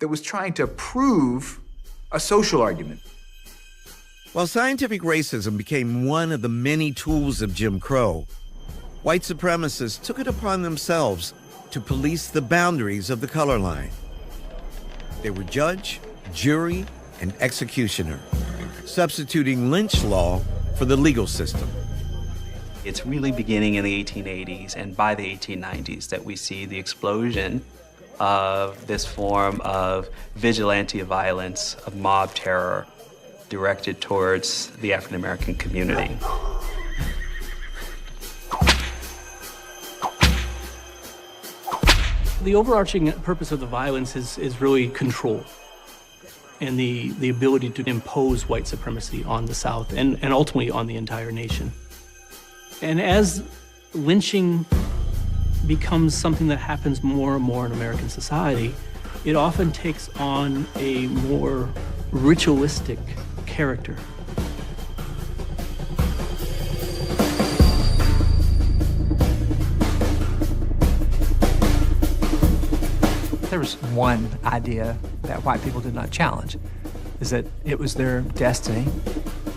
that was trying to prove a social argument. While scientific racism became one of the many tools of Jim Crow, white supremacists took it upon themselves to police the boundaries of the color line. They were judge, jury, and executioner, substituting lynch law for the legal system. It's really beginning in the 1880s and by the 1890s that we see the explosion of this form of vigilante violence, of mob terror directed towards the African American community. The overarching purpose of the violence is really control and the ability to impose white supremacy on the South and ultimately on the entire nation. And as lynching becomes something that happens more and more in American society, it often takes on a more ritualistic character. There was one idea that white people did not challenge, is that it was their destiny,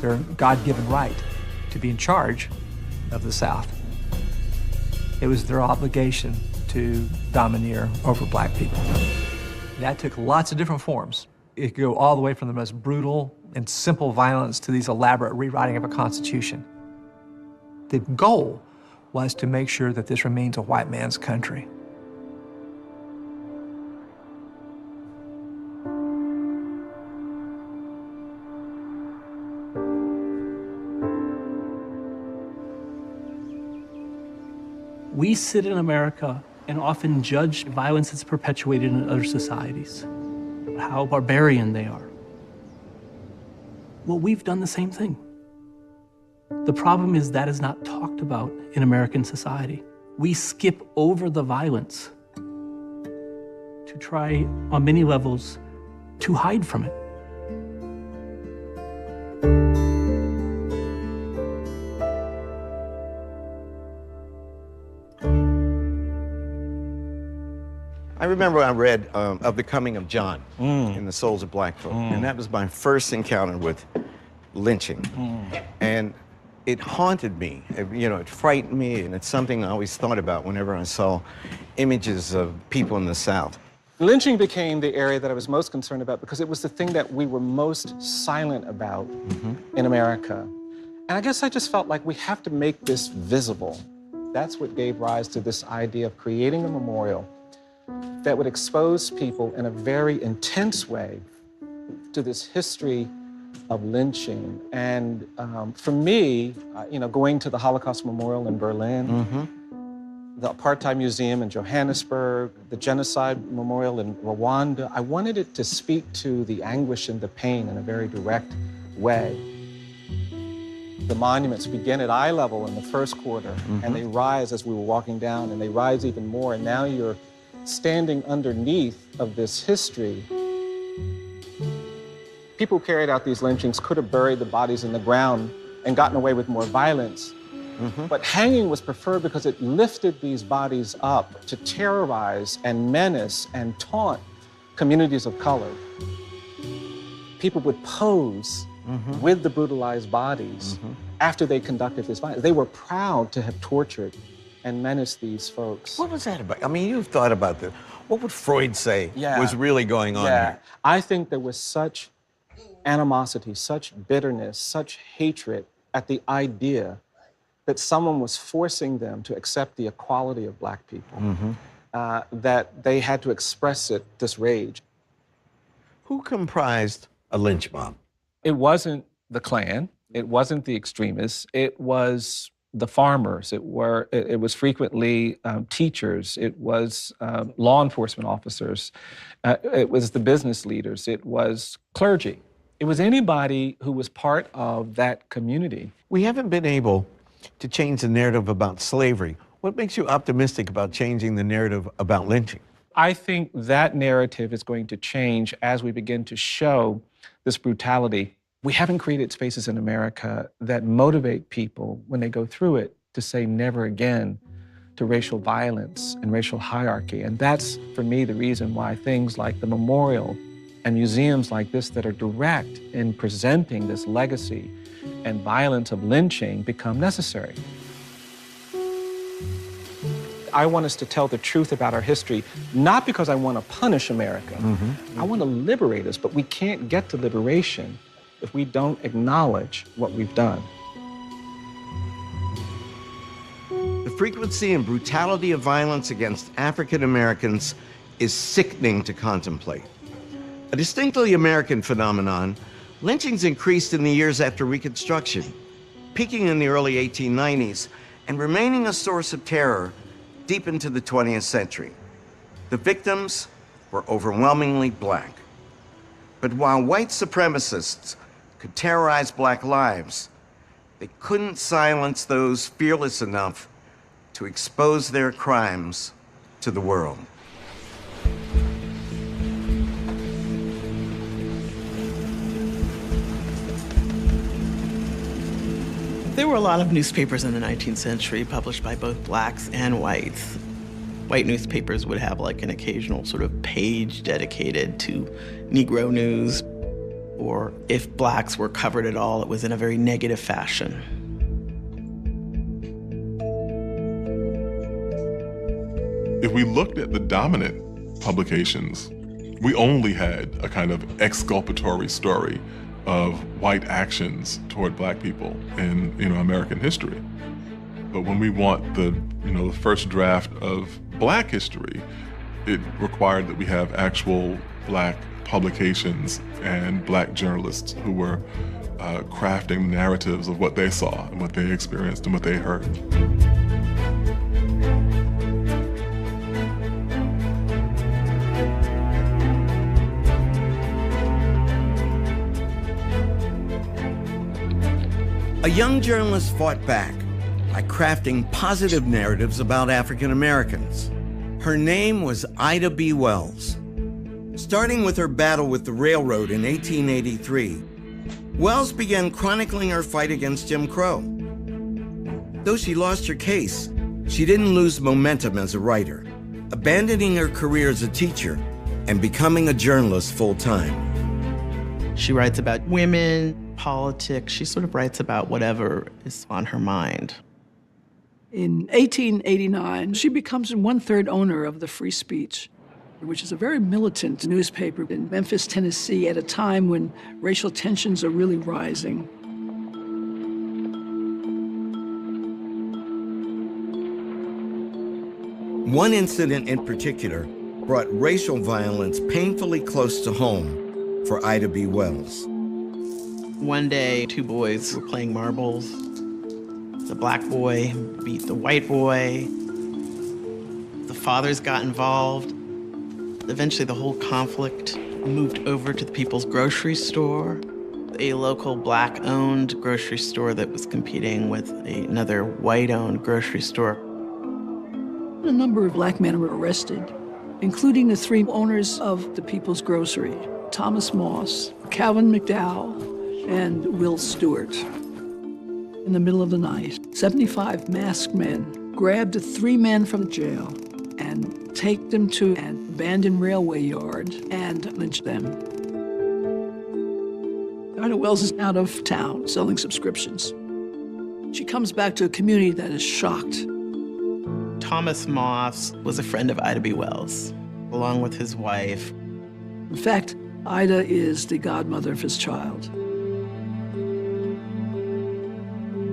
their God-given right to be in charge of the South. It was their obligation to domineer over black people. That took lots of different forms. It could go all the way from the most brutal and simple violence to these elaborate rewriting of a constitution. The goal was to make sure that this remains a white man's country. We sit in America and often judge violence that's perpetuated in other societies, how barbarian they are. Well, we've done the same thing. The problem is that is not talked about in American society. We skip over the violence to try, on many levels, to hide from it. I remember I read Of the Coming of John in The Souls of Black Folk, and that was my first encounter with lynching. And it haunted me, it frightened me, and it's something I always thought about whenever I saw images of people in the South. Lynching became the area that I was most concerned about because it was the thing that we were most silent about in America. And I guess I just felt like we have to make this visible. That's what gave rise to this idea of creating a memorial that would expose people in a very intense way to this history of lynching. And for me, going to the Holocaust Memorial in Berlin, the Apartheid Museum in Johannesburg, the Genocide Memorial in Rwanda, I wanted it to speak to the anguish and the pain in a very direct way. The monuments begin at eye level in the first quarter, and they rise as we were walking down, and they rise even more, and now you're standing underneath of this history. People who carried out these lynchings could have buried the bodies in the ground and gotten away with more violence. But hanging was preferred because it lifted these bodies up to terrorize and menace and taunt communities of color. People would pose with the brutalized bodies after they conducted this violence. They were proud to have tortured and menace these folks. What was that about? I mean, you've thought about this. What would Freud say was really going on here? I think there was such animosity, such bitterness, such hatred at the idea that someone was forcing them to accept the equality of black people, that they had to express this rage. Who comprised a lynch mob? It wasn't the Klan. It wasn't the extremists. It was the farmers. It was frequently teachers. It was law enforcement officers. It was the business leaders. It was clergy. It was anybody who was part of that community. We haven't been able to change the narrative about slavery. What makes you optimistic about changing the narrative about lynching? I think that narrative is going to change as we begin to show this brutality. We haven't created spaces in America that motivate people when they go through it to say never again to racial violence and racial hierarchy. And that's, for me, the reason why things like the memorial and museums like this that are direct in presenting this legacy and violence of lynching become necessary. I want us to tell the truth about our history, not because I want to punish America. I want to liberate us, but we can't get to liberation if we don't acknowledge what we've done. The frequency and brutality of violence against African Americans is sickening to contemplate. A distinctly American phenomenon, lynchings increased in the years after Reconstruction, peaking in the early 1890s and remaining a source of terror deep into the 20th century. The victims were overwhelmingly black. But while white supremacists could terrorize black lives, they couldn't silence those fearless enough to expose their crimes to the world. There were a lot of newspapers in the 19th century published by both blacks and whites. White newspapers would have like an occasional sort of page dedicated to Negro news, or if blacks were covered at all, it was in a very negative fashion. If we looked at the dominant publications, we only had a kind of exculpatory story of white actions toward black people in American history. But when we want the first draft of black history, it required that we have actual black publications and black journalists who were crafting narratives of what they saw and what they experienced and what they heard. A young journalist fought back by crafting positive narratives about African Americans. Her name was Ida B. Wells. Starting with her battle with the railroad in 1883, Wells began chronicling her fight against Jim Crow. Though she lost her case, she didn't lose momentum as a writer, abandoning her career as a teacher and becoming a journalist full-time. She writes about women, politics. She sort of writes about whatever is on her mind. In 1889, she becomes a one-third owner of the Free Speech, which is a very militant newspaper in Memphis, Tennessee, at a time when racial tensions are really rising. One incident in particular brought racial violence painfully close to home for Ida B. Wells. One day, two boys were playing marbles. The black boy beat the white boy. The fathers got involved. Eventually, the whole conflict moved over to the People's Grocery Store, a local black-owned grocery store that was competing with another white-owned grocery store. A number of black men were arrested, including the three owners of the People's Grocery, Thomas Moss, Calvin McDowell, and Will Stewart. In the middle of the night, 75 masked men grabbed the three men from jail and take them to an abandoned railway yard and lynched them. Ida Wells is out of town selling subscriptions. She comes back to a community that is shocked. Thomas Moss was a friend of Ida B. Wells, along with his wife. In fact, Ida is the godmother of his child.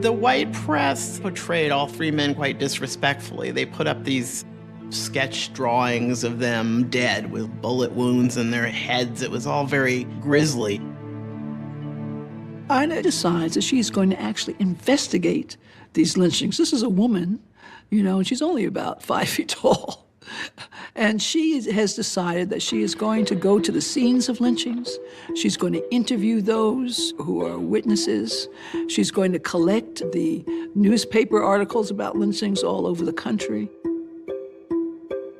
The white press portrayed all three men quite disrespectfully. They put up these sketch drawings of them dead with bullet wounds in their heads. It was all very grisly. Ida decides that she's going to actually investigate these lynchings. This is a woman, and she's only about 5 feet tall. And she has decided that she is going to go to the scenes of lynchings. She's going to interview those who are witnesses. She's going to collect the newspaper articles about lynchings all over the country.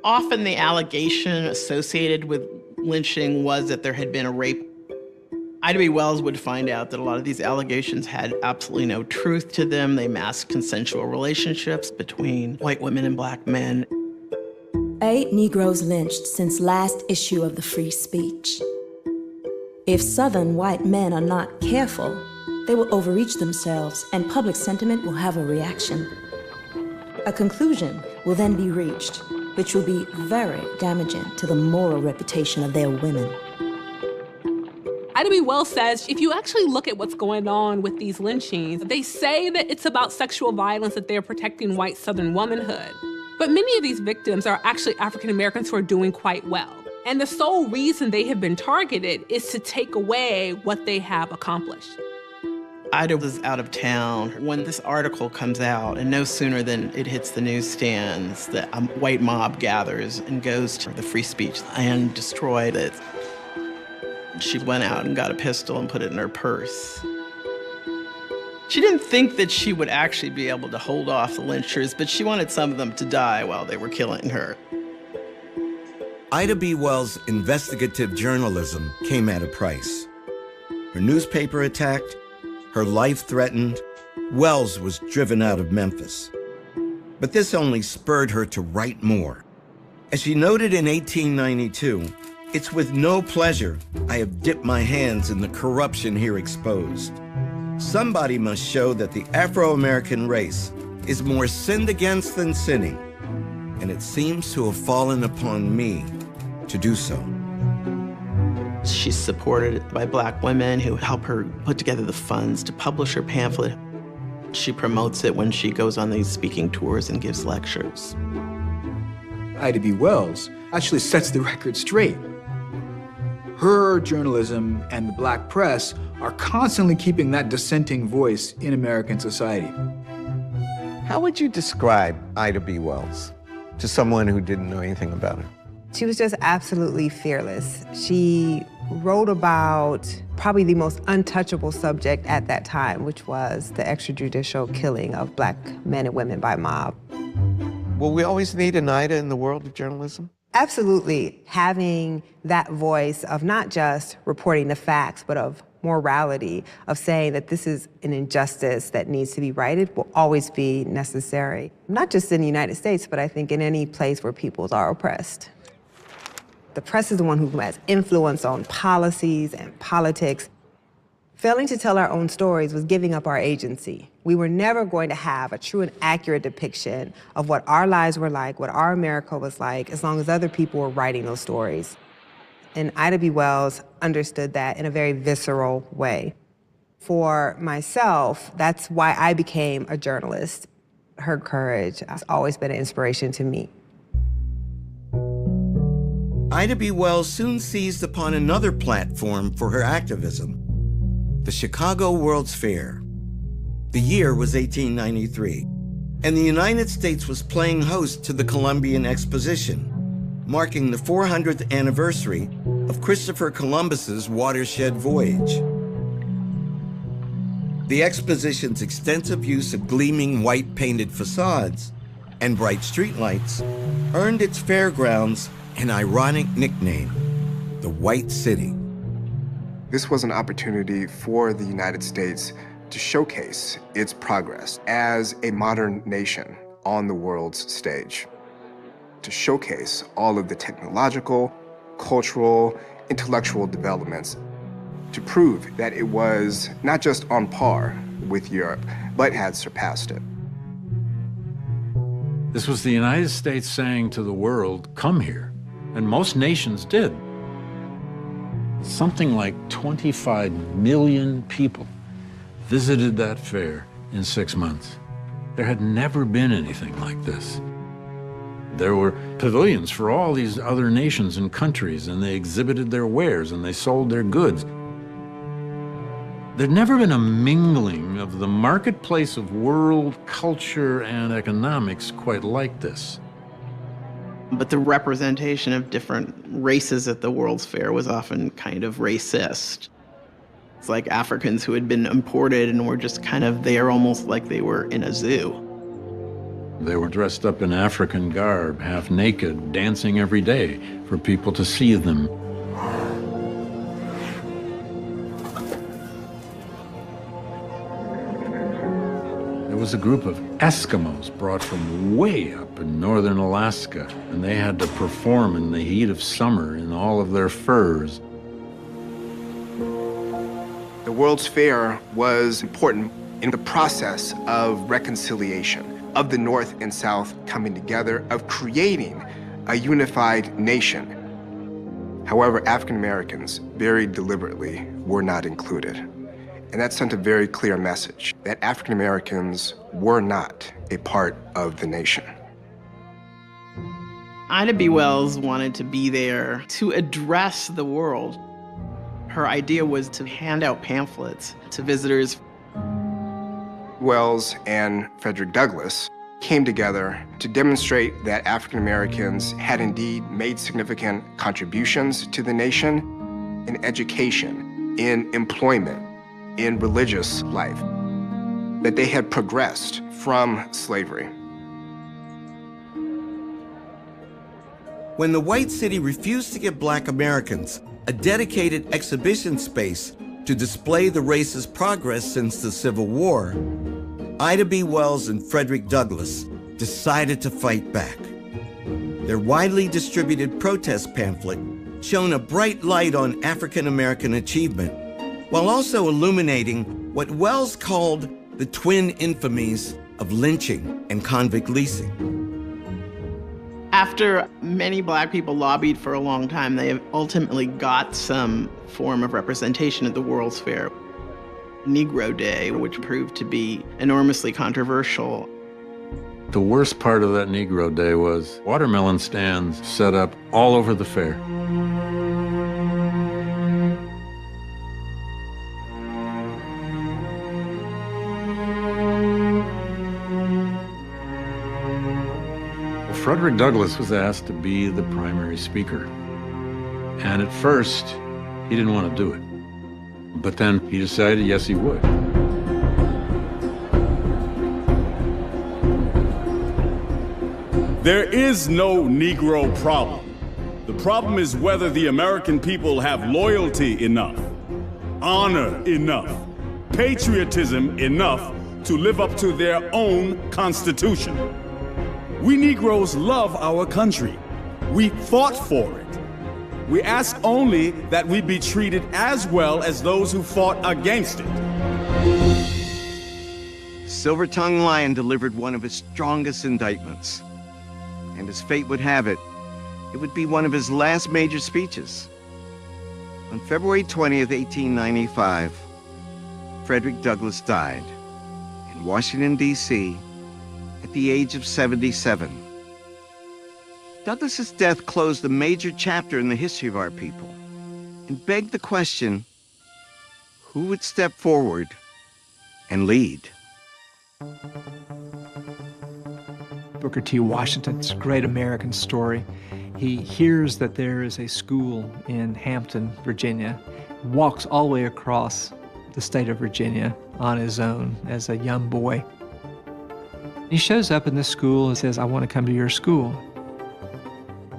Often the allegation associated with lynching was that there had been a rape. Ida B. Wells would find out that a lot of these allegations had absolutely no truth to them. They masked consensual relationships between white women and black men. 8 Negroes lynched since last issue of the Free Speech. If Southern white men are not careful, they will overreach themselves and public sentiment will have a reaction. A conclusion will then be reached, which will be very damaging to the moral reputation of their women. Ida B. Wells says if you actually look at what's going on with these lynchings, they say that it's about sexual violence, that they're protecting white Southern womanhood. But many of these victims are actually African Americans who are doing quite well. And the sole reason they have been targeted is to take away what they have accomplished. Ida was out of town when this article comes out, and no sooner than it hits the newsstands, the white mob gathers and goes to the Free Speech and destroyed it. She went out and got a pistol and put it in her purse. She didn't think that she would actually be able to hold off the lynchers, but she wanted some of them to die while they were killing her. Ida B. Wells' investigative journalism came at a price. Her newspaper attacked, her life threatened. Wells was driven out of Memphis. But this only spurred her to write more. As she noted in 1892, "It's with no pleasure I have dipped my hands in the corruption here exposed. Somebody must show that the Afro-American race is more sinned against than sinning, and it seems to have fallen upon me to do so." She's supported by black women who help her put together the funds to publish her pamphlet. She promotes it when she goes on these speaking tours and gives lectures. Ida B. Wells actually sets the record straight. Her journalism and the black press are constantly keeping that dissenting voice in American society. How would you describe Ida B. Wells to someone who didn't know anything about her? She was just absolutely fearless. She wrote about probably the most untouchable subject at that time, which was the extrajudicial killing of black men and women by mob. Will we always need an Ida in the world of journalism? Absolutely. Having that voice of not just reporting the facts, but of morality, of saying that this is an injustice that needs to be righted, will always be necessary. Not just in the United States, but I think in any place where peoples are oppressed. The press is the one who has influence on policies and politics. Failing to tell our own stories was giving up our agency. We were never going to have a true and accurate depiction of what our lives were like, what our America was like, as long as other people were writing those stories. And Ida B. Wells understood that in a very visceral way. For myself, that's why I became a journalist. Her courage has always been an inspiration to me. Ida B. Wells soon seized upon another platform for her activism, the Chicago World's Fair. The year was 1893, and the United States was playing host to the Columbian Exposition, marking the 400th anniversary of Christopher Columbus's watershed voyage. The exposition's extensive use of gleaming white painted facades and bright streetlights earned its fairgrounds an ironic nickname, the White City. This was an opportunity for the United States to showcase its progress as a modern nation on the world's stage, to showcase all of the technological, cultural, intellectual developments, to prove that it was not just on par with Europe, but had surpassed it. This was the United States saying to the world, come here. And most nations did. Something like 25 million people visited that fair in 6 months. There had never been anything like this. There were pavilions for all these other nations and countries, and they exhibited their wares and they sold their goods. There'd never been a mingling of the marketplace of world culture and economics quite like this. But the representation of different races at the World's Fair was often kind of racist. It's like Africans who had been imported and were just kind of there almost like they were in a zoo. They were dressed up in African garb, half naked, dancing every day for people to see them. was a group of Eskimos brought from way up in northern Alaska, and they had to perform in the heat of summer in all of their furs. The World's Fair was important in the process of reconciliation, of the North and South coming together, of creating a unified nation. However, African Americans, very deliberately, were not included. And that sent a very clear message that African Americans were not a part of the nation. Ida B. Wells wanted to be there to address the world. Her idea was to hand out pamphlets to visitors. Wells and Frederick Douglass came together to demonstrate that African Americans had indeed made significant contributions to the nation in education, in employment, in religious life, that they had progressed from slavery. When the White City refused to give Black Americans a dedicated exhibition space to display the race's progress since the Civil War, Ida B. Wells and Frederick Douglass decided to fight back. Their widely distributed protest pamphlet shone a bright light on African American achievement, while also illuminating what Wells called the twin infamies of lynching and convict leasing. After many Black people lobbied for a long time, they ultimately got some form of representation at the World's Fair. Negro Day, which proved to be enormously controversial. The worst part of that Negro Day was watermelon stands set up all over the fair. Frederick Douglass was asked to be the primary speaker. And at first, he didn't want to do it. But then he decided, yes, he would. There is no Negro problem. The problem is whether the American people have loyalty enough, honor enough, patriotism enough to live up to their own Constitution. We Negroes love our country. We fought for it. We ask only that we be treated as well as those who fought against it. Silver-tongued Lion delivered one of his strongest indictments. And as fate would have it, it would be one of his last major speeches. On February 20th, 1895, Frederick Douglass died in Washington, D.C., at the age of 77. Douglass's death closed a major chapter in the history of our people and begged the question, who would step forward and lead? Booker T. Washington's great American story. He hears that there is a school in Hampton, Virginia, walks all the way across the state of Virginia on his own as a young boy. He shows up in this school and says, I want to come to your school.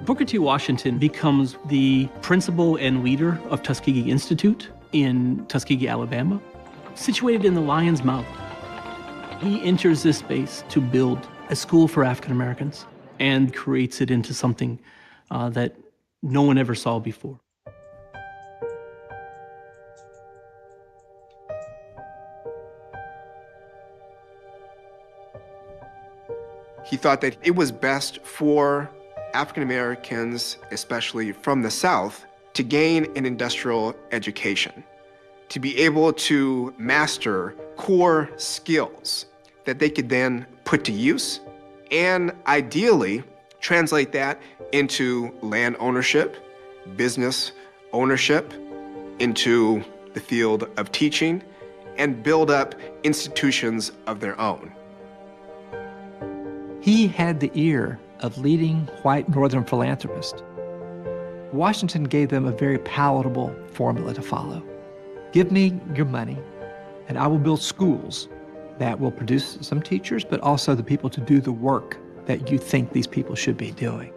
Booker T. Washington becomes the principal and leader of Tuskegee Institute in Tuskegee, Alabama, situated in the Lion's Mouth. He enters this space to build a school for African Americans and creates it into something that no one ever saw before. He thought that it was best for African Americans, especially from the South, to gain an industrial education, to be able to master core skills that they could then put to use, and ideally translate that into land ownership, business ownership, into the field of teaching, and build up institutions of their own. He had the ear of leading white Northern philanthropists. Washington gave them a very palatable formula to follow. Give me your money, and I will build schools that will produce some teachers, but also the people to do the work that you think these people should be doing.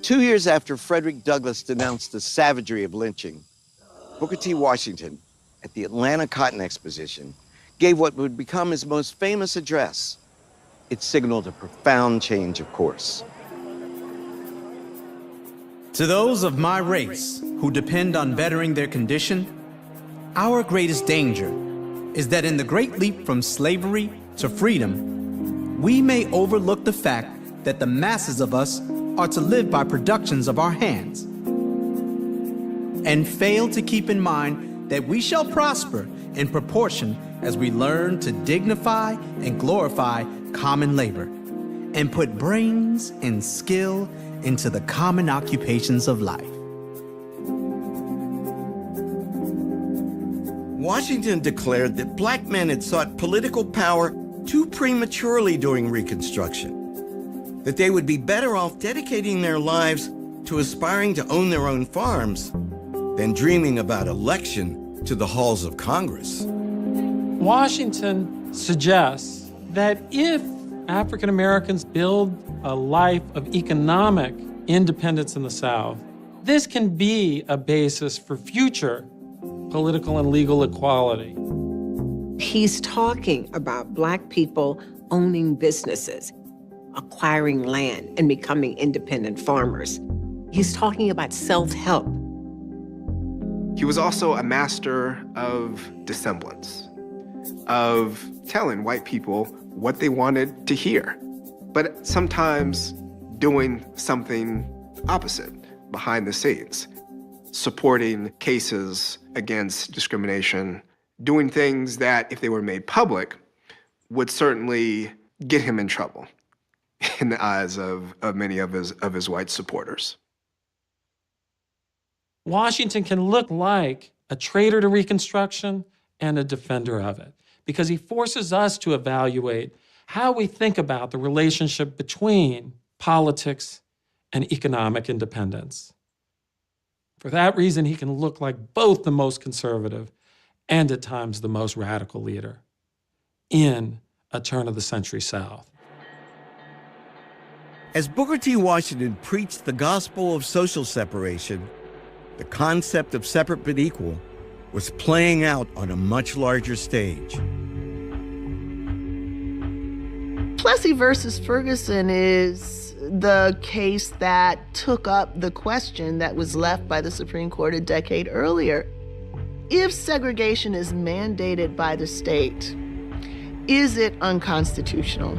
Two years after Frederick Douglass denounced the savagery of lynching, Booker T. Washington, at the Atlanta Cotton Exposition, gave what would become his most famous address. It signaled a profound change of course. To those of my race who depend on bettering their condition, our greatest danger is that in the great leap from slavery to freedom, we may overlook the fact that the masses of us are to live by productions of our hands, and fail to keep in mind that we shall prosper in proportion as we learn to dignify and glorify common labor, and put brains and skill into the common occupations of life. Washington declared that black men had sought political power too prematurely during Reconstruction, that they would be better off dedicating their lives to aspiring to own their own farms than dreaming about election to the halls of Congress. Washington suggests that if African Americans build a life of economic independence in the South, this can be a basis for future political and legal equality. He's talking about Black people owning businesses, acquiring land, and becoming independent farmers. He's talking about self-help. He was also a master of dissemblance, of telling white people what they wanted to hear, but sometimes doing something opposite behind the scenes, supporting cases against discrimination, doing things that, if they were made public, would certainly get him in trouble in the eyes of many of his white supporters. Washington can look like a traitor to Reconstruction and a defender of it, because he forces us to evaluate how we think about the relationship between politics and economic independence. For that reason, he can look like both the most conservative and at times the most radical leader in a turn-of-the-century South. As Booker T. Washington preached the gospel of social separation, the concept of separate but equal was playing out on a much larger stage. Plessy versus Ferguson is the case that took up the question that was left by the Supreme Court a decade earlier. If segregation is mandated by the state, is it unconstitutional?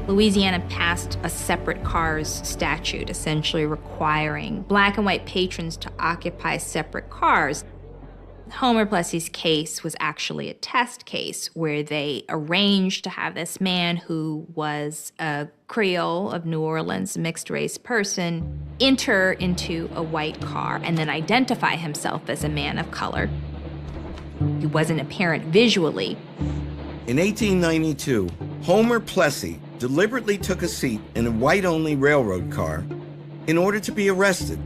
Louisiana passed a separate cars statute, essentially requiring Black and white patrons to occupy separate cars. Homer Plessy's case was actually a test case where they arranged to have this man who was a Creole of New Orleans, mixed-race person, enter into a white car and then identify himself as a man of color. He wasn't apparent visually. In 1892, Homer Plessy deliberately took a seat in a white-only railroad car in order to be arrested,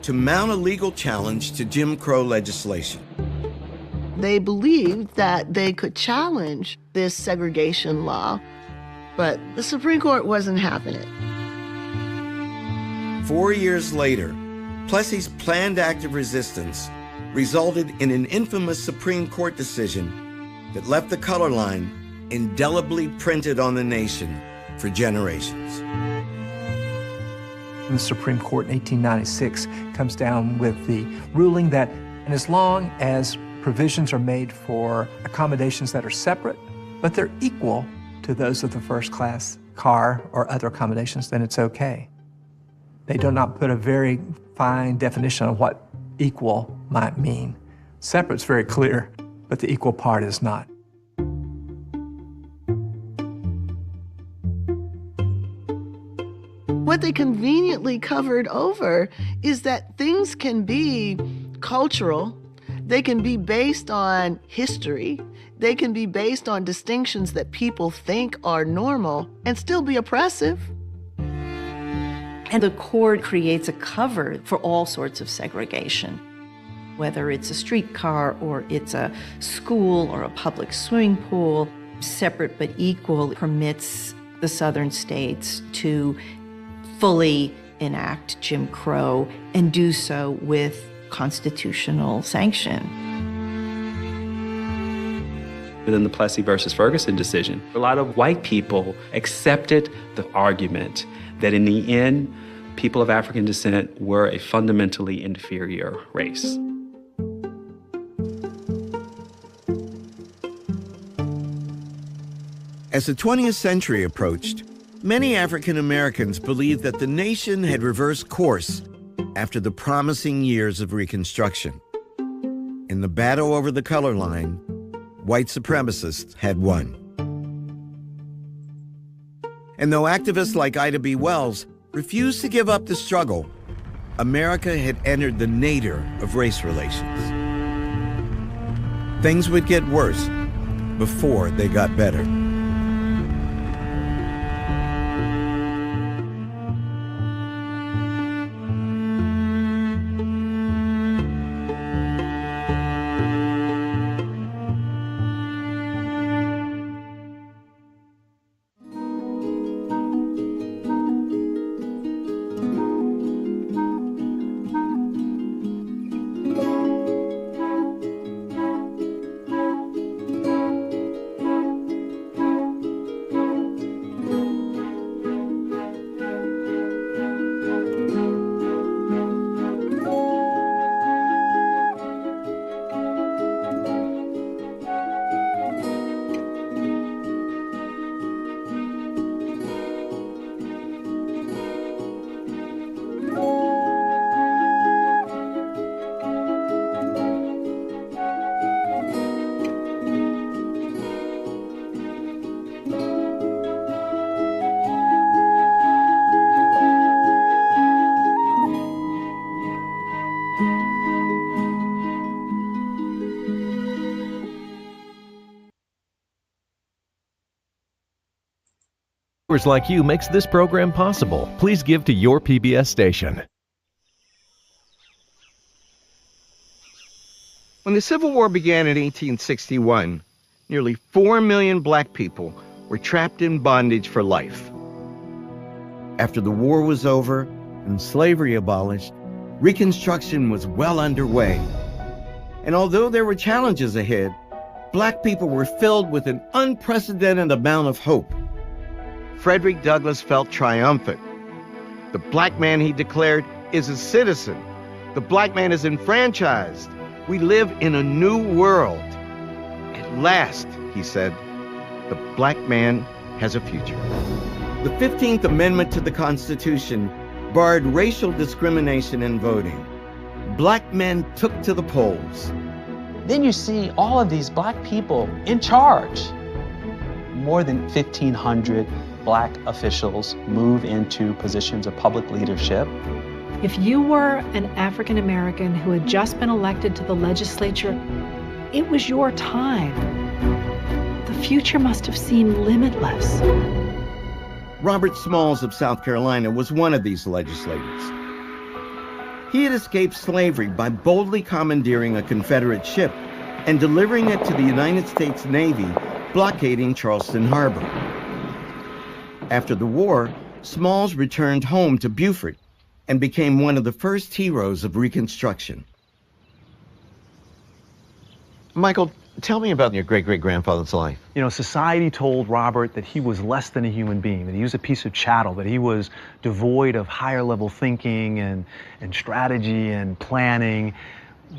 to mount a legal challenge to Jim Crow legislation. They believed that they could challenge this segregation law, but the Supreme Court wasn't having it. 4 years later, Plessy's planned act of resistance resulted in an infamous Supreme Court decision that left the color line indelibly printed on the nation for generations. The Supreme Court in 1896 comes down with the ruling that, and as long as provisions are made for accommodations that are separate, but they're equal to those of the first-class car or other accommodations, then it's okay. They do not put a very fine definition of what equal might mean. Separate's very clear, but the equal part is not. What they conveniently covered over is that things can be cultural, they can be based on history, they can be based on distinctions that people think are normal and still be oppressive. And the court creates a cover for all sorts of segregation, whether it's a streetcar or it's a school or a public swimming pool. Separate but equal permits the southern states to fully enact Jim Crow and do so with constitutional sanction. Within the Plessy versus Ferguson decision, a lot of white people accepted the argument that in the end, people of African descent were a fundamentally inferior race. As the 20th century approached, many African Americans believed that the nation had reversed course after the promising years of Reconstruction. In the battle over the color line, white supremacists had won. And though activists like Ida B. Wells refused to give up the struggle, America had entered the nadir of race relations. Things would get worse before they got better. Like you makes this program possible. Please give to your PBS station. When the Civil War began in 1861, nearly 4 million black people were trapped in bondage for life. After the war was over and slavery abolished, Reconstruction was well underway. And although there were challenges ahead, black people were filled with an unprecedented amount of hope. Frederick Douglass felt triumphant. The black man, he declared, is a citizen. The black man is enfranchised. We live in a new world. At last, he said, the black man has a future. The 15th Amendment to the Constitution barred racial discrimination in voting. Black men took to the polls. Then you see all of these black people in charge. More than 1,500 black officials move into positions of public leadership. If you were an African American who had just been elected to the legislature, it was your time. The future must have seemed limitless. Robert Smalls of South Carolina was one of these legislators. He had escaped slavery by boldly commandeering a Confederate ship and delivering it to the United States Navy, blockading Charleston Harbor. After the war, Smalls returned home to Beaufort and became one of the first heroes of Reconstruction. Michael, tell me about your great-great-grandfather's life. You know, society told Robert that he was less than a human being, that he was a piece of chattel, that he was devoid of higher-level thinking and strategy and planning.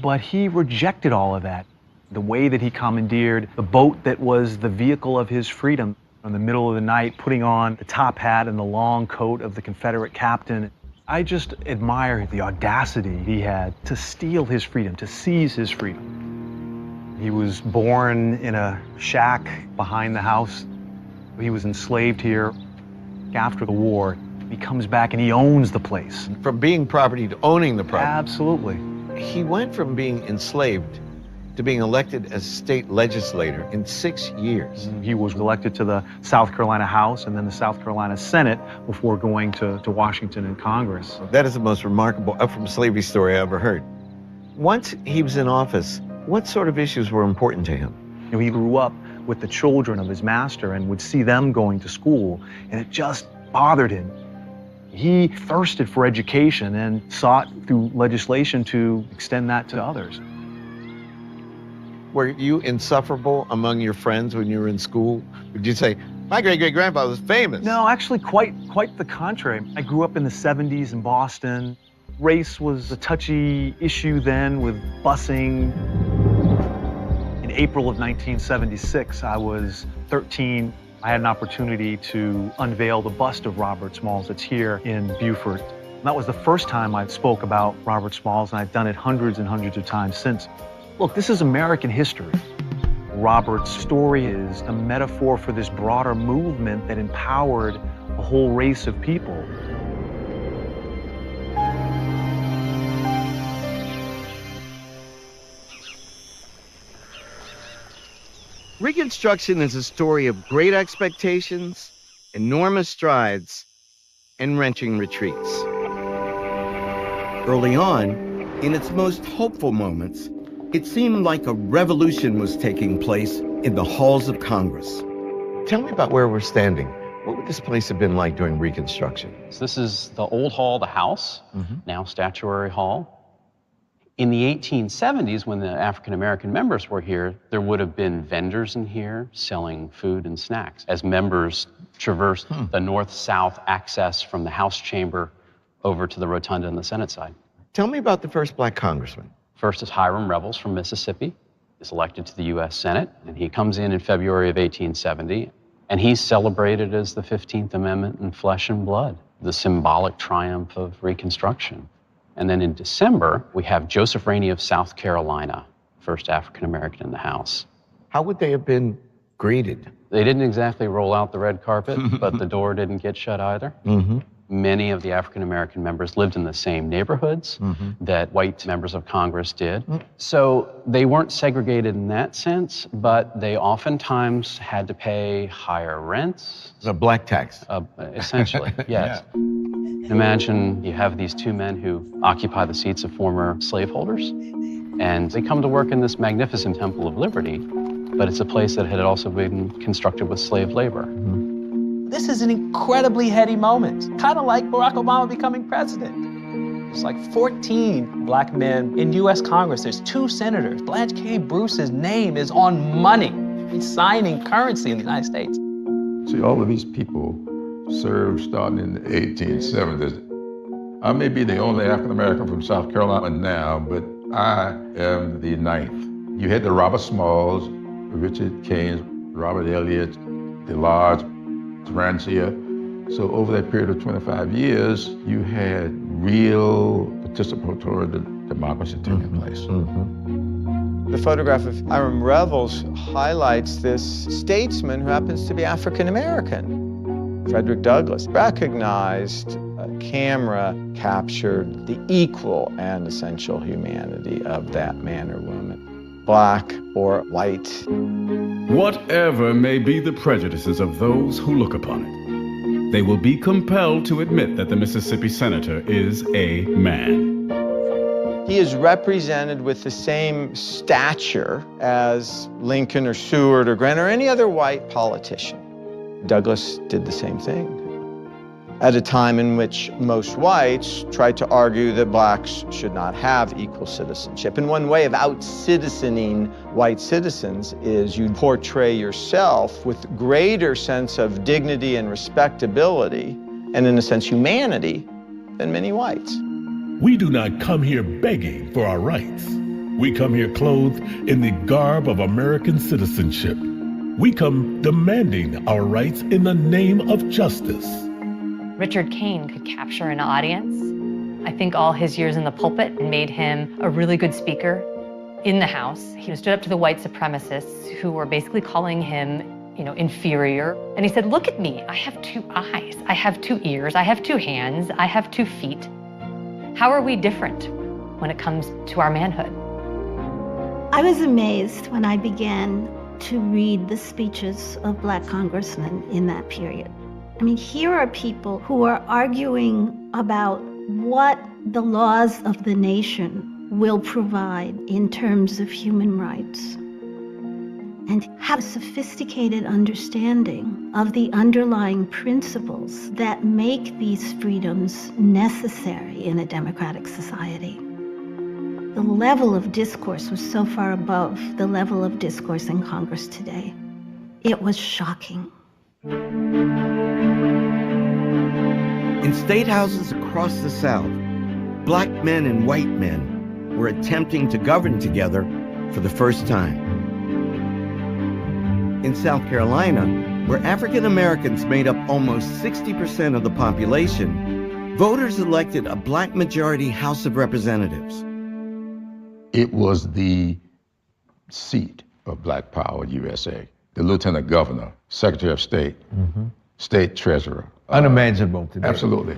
But he rejected all of that. The way that he commandeered the boat that was the vehicle of his freedom, in the middle of the night, putting on the top hat and the long coat of the Confederate captain. I just admire the audacity he had to steal his freedom, to seize his freedom. He was born in a shack behind the house. He was enslaved here. After the war, he comes back and he owns the place. From being property to owning the property. Absolutely. He went from being enslaved to being elected as state legislator in 6 years. He was elected to the South Carolina House and then the South Carolina Senate before going to Washington and Congress. That is the most remarkable up from slavery story I ever heard. Once he was in office, what sort of issues were important to him? You know, he grew up with the children of his master and would see them going to school, and it just bothered him. He thirsted for education and sought through legislation to extend that to others. Were you insufferable among your friends when you were in school? Would you say, my great-great-grandfather was famous? No, actually quite the contrary. I grew up in the 70s in Boston. Race was a touchy issue then with busing. In April of 1976, I was 13. I had an opportunity to unveil the bust of Robert Smalls that's here in Beaufort. That was the first time I spoke about Robert Smalls, and I've done it hundreds and hundreds of times since. Look, this is American history. Robert's story is a metaphor for this broader movement that empowered a whole race of people. Reconstruction is a story of great expectations, enormous strides, and wrenching retreats. Early on, in its most hopeful moments, it seemed like a revolution was taking place in the halls of Congress. Tell me about where we're standing. What would this place have been like during Reconstruction? So this is the old hall, the House, now Statuary Hall. In the 1870s, when the African-American members were here, there would have been vendors in here selling food and snacks as members traversed the north-south access from the House chamber over to the rotunda on the Senate side. Tell me about the first black congressman. First is Hiram Revels from Mississippi. He's elected to the U.S. Senate, and he comes in February of 1870, and he's celebrated as the 15th Amendment in flesh and blood, the symbolic triumph of Reconstruction. And then in December, we have Joseph Rainey of South Carolina, first African-American in the House. How would they have been greeted? They didn't exactly roll out the red carpet, but the door didn't get shut either. Many of the African-American members lived in the same neighborhoods that white members of Congress did. So they weren't segregated in that sense, but they oftentimes had to pay higher rents. It's a black tax. Essentially, yes. Imagine you have these two men who occupy the seats of former slaveholders, and they come to work in this magnificent Temple of Liberty, but it's a place that had also been constructed with slave labor. This is an incredibly heady moment, kind of like Barack Obama becoming president. There's like 14 black men in U.S. Congress. There's 2 senators. Blanche K. Bruce's name is on money. He's signing currency in the United States. See, all of these people served starting in the 1870s. I may be the only African-American from South Carolina now, but I am the 9th. You had the Robert Smalls, Richard Keynes, Robert Elliott, DeLarge, Rancia. So over that period of 25 years, you had real participatory democracy taking place. The photograph of Hiram Revels highlights this statesman who happens to be African American. Frederick Douglass recognized a camera captured the equal and essential humanity of that man or woman, black or white. Whatever may be the prejudices of those who look upon it, they will be compelled to admit that the Mississippi senator is a man. He is represented with the same stature as Lincoln or Seward or Grant or any other white politician. Douglass did the same thing at a time in which most whites tried to argue that blacks should not have equal citizenship. And one way of out-citizening white citizens is you portray yourself with greater sense of dignity and respectability, and in a sense humanity, than many whites. We do not come here begging for our rights. We come here clothed in the garb of American citizenship. We come demanding our rights in the name of justice. Richard Kane could capture an audience. I think all his years in the pulpit made him a really good speaker in the House. He stood up to the white supremacists who were basically calling him, inferior. And he said, look at me, I have 2 eyes, I have 2 ears, I have 2 hands, I have 2 feet. How are we different when it comes to our manhood? I was amazed when I began to read the speeches of black congressmen in that period. I mean, here are people who are arguing about what the laws of the nation will provide in terms of human rights. and have a sophisticated understanding of the underlying principles that make these freedoms necessary in a democratic society. The level of discourse was so far above the level of discourse in Congress today. It was shocking. In state houses across the South, black men and white men were attempting to govern together for the first time. In South Carolina, where African Americans made up almost 60% of the population, voters elected a black majority House of Representatives. It was the seat of Black Power USA. The Lieutenant Governor, Secretary of State, State Treasurer. Unimaginable today. Absolutely.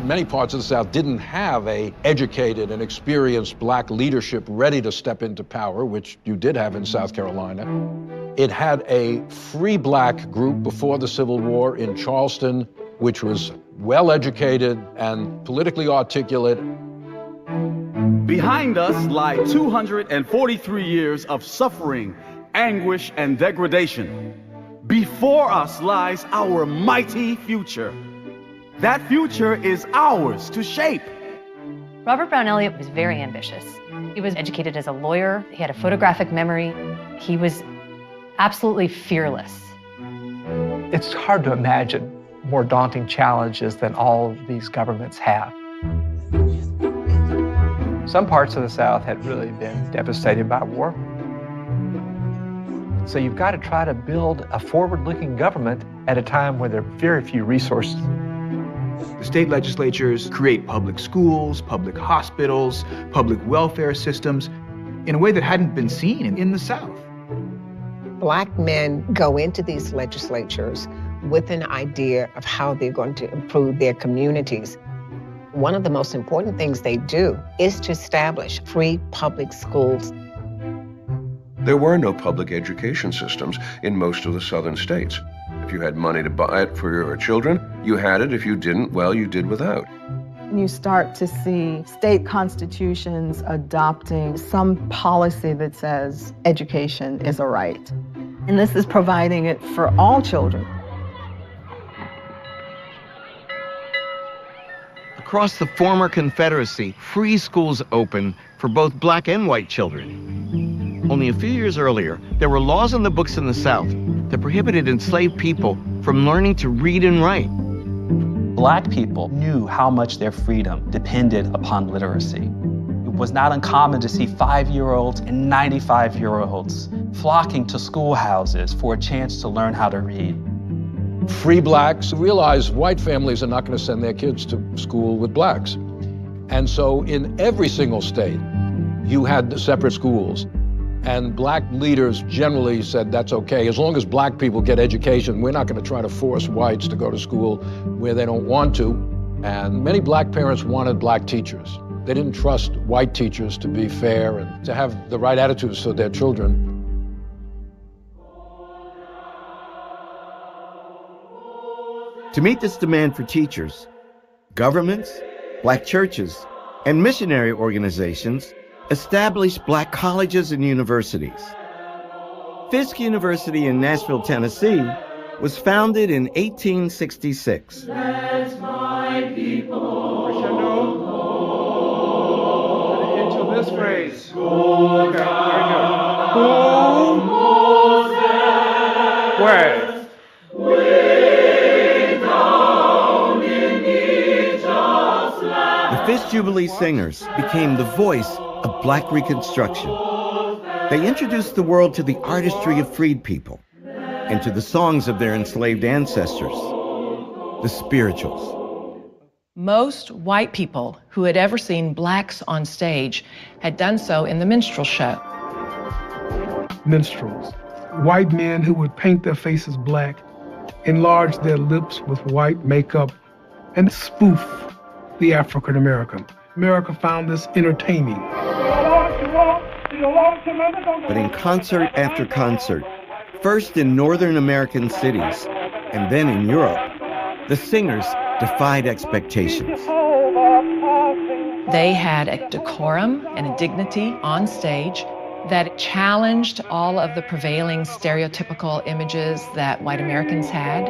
Many parts of the South didn't have a educated and experienced black leadership ready to step into power, which you did have in South Carolina. It had a free black group before the Civil War in Charleston, which was well educated and politically articulate. Behind us lie 243 years of suffering, anguish, and degradation. Before us lies our mighty future. That future is ours to shape. Robert Brown Elliott was very ambitious. He was educated as a lawyer. He had a photographic memory. He was absolutely fearless. It's hard to imagine more daunting challenges than all these governments have. Some parts of the South had really been devastated by war. So you've got to try to build a forward-looking government at a time when there are very few resources. The state legislatures create public schools, public hospitals, public welfare systems in a way that hadn't been seen in the South. Black men go into these legislatures with an idea of how they're going to improve their communities. One of the most important things they do is to establish free public schools. There were no public education systems in most of the southern states. If you had money to buy it for your children, you had it. If you didn't, well, you did without. You start to see state constitutions adopting some policy that says education is a right. And this is providing it for all children. Across the former Confederacy, free schools opened for both black and white children. Only a few years earlier, there were laws in the books in the South that prohibited enslaved people from learning to read and write. Black people knew how much their freedom depended upon literacy. It was not uncommon to see 5-year-olds and 95-year-olds flocking to schoolhouses for a chance to learn how to read. Free blacks realized white families are not going to send their kids to school with blacks. And so in every single state, you had separate schools. And black leaders generally said, that's okay. As long as black people get education, we're not going to try to force whites to go to school where they don't want to. And many black parents wanted black teachers. They didn't trust white teachers to be fair and to have the right attitudes for their children. To meet this demand for teachers, governments, black churches, and missionary organizations established black colleges and universities. Fisk University in Nashville, Tennessee, was founded in 1866. Let my people into this phrase. Go down, Moses, where? way down in Egypt's land. The Fisk Jubilee Singers became the voice of black Reconstruction. They introduced the world to the artistry of freed people and to the songs of their enslaved ancestors, the spirituals. Most white people who had ever seen blacks on stage had done so in the minstrel show. Minstrels, white men who would paint their faces black, enlarge their lips with white makeup, and spoof the African American. America found this entertaining. But in concert after concert, first in Northern American cities and then in Europe, the singers defied expectations. They had a decorum and a dignity on stage that challenged all of the prevailing stereotypical images that white Americans had.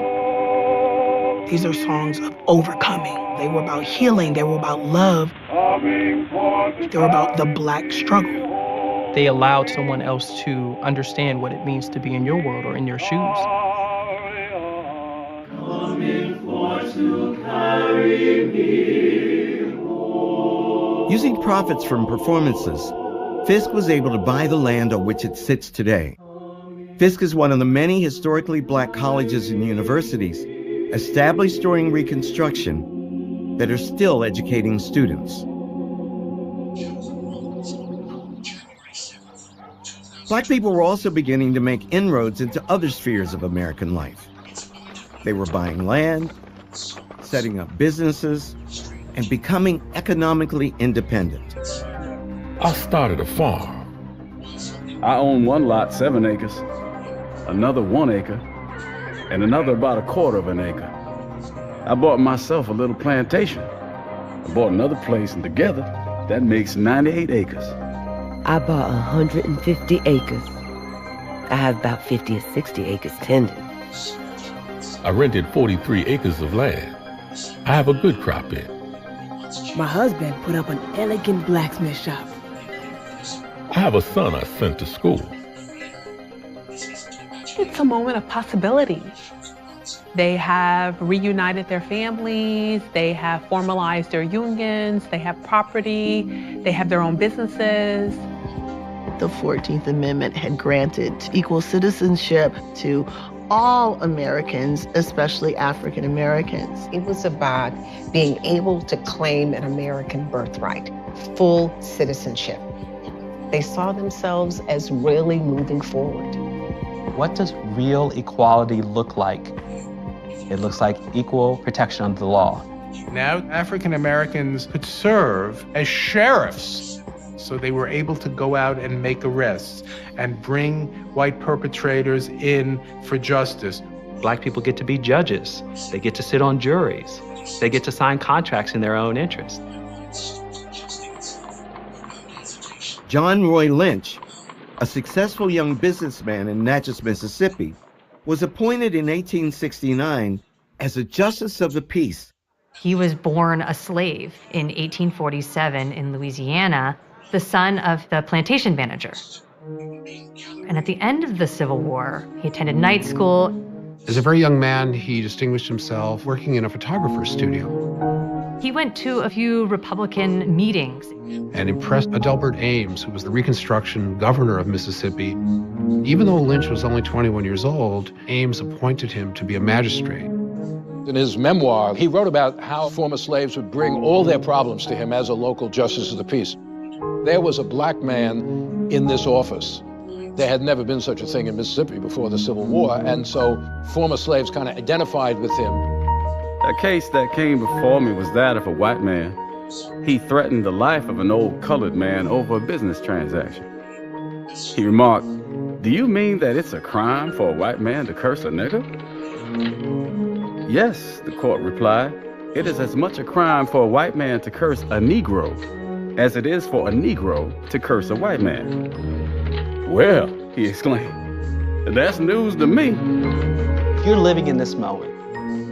These are songs of overcoming. They were about healing. They were about love. They were about the Black struggle. They allowed someone else to understand what it means to be in your world or in your shoes. Using profits from performances, Fisk was able to buy the land on which it sits today. Fisk is one of the many historically Black colleges and universities established during Reconstruction that are still educating students. Black people were also beginning to make inroads into other spheres of American life. They were buying land, setting up businesses, and becoming economically independent. I started a farm. I own one lot, 7 acres, another 1 acre, and another about 1/4 of an acre. I bought myself a little plantation. I bought another place, and together, that makes 98 acres. I bought 150 acres. I have about 50 or 60 acres tended. I rented 43 acres of land. I have a good crop in. My husband put up an elegant blacksmith shop. I have a son I sent to school. It's a moment of possibility. They have reunited their families, they have formalized their unions, they have property, they have their own businesses. The 14th Amendment had granted equal citizenship to all Americans, especially African Americans. It was about being able to claim an American birthright, full citizenship. They saw themselves as really moving forward. What does real equality look like? It looks like equal protection under the law. Now African Americans could serve as sheriffs. So they were able to go out and make arrests and bring white perpetrators in for justice. Black people get to be judges. They get to sit on juries. They get to sign contracts in their own interest. John Roy Lynch, a successful young businessman in Natchez, Mississippi, was appointed in 1869 as a justice of the peace. He was born a slave in 1847 in Louisiana, the son of the plantation manager. And at the end of the Civil War, he attended night school. As a very young man, he distinguished himself working in a photographer's studio. He went to a few Republican meetings. And impressed Adelbert Ames, who was the Reconstruction governor of Mississippi. Even though Lynch was only 21 years old, Ames appointed him to be a magistrate. In his memoir, he wrote about how former slaves would bring all their problems to him as a local justice of the peace. There was a black man in this office. There had never been such a thing in Mississippi before the Civil War, and so former slaves kind of identified with him. A case that came before me was that of a white man. He threatened the life of an old colored man over a business transaction. He remarked, "Do you mean that it's a crime for a white man to curse a nigger?" "Yes," the court replied. "It is as much a crime for a white man to curse a Negro as it is for a Negro to curse a white man." "Well," he exclaimed, "that's news to me." You're living in this moment.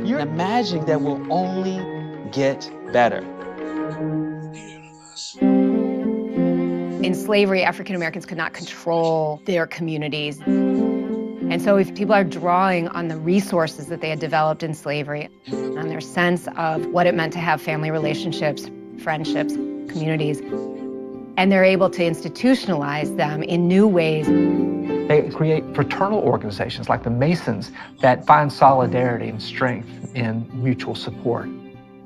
You're imagining that will only get better. In slavery, African Americans could not control their communities. And so if people are drawing on the resources that they had developed in slavery, on their sense of what it meant to have family relationships, friendships, communities, and they're able to institutionalize them in new ways. They create fraternal organizations like the Masons that find solidarity and strength in mutual support.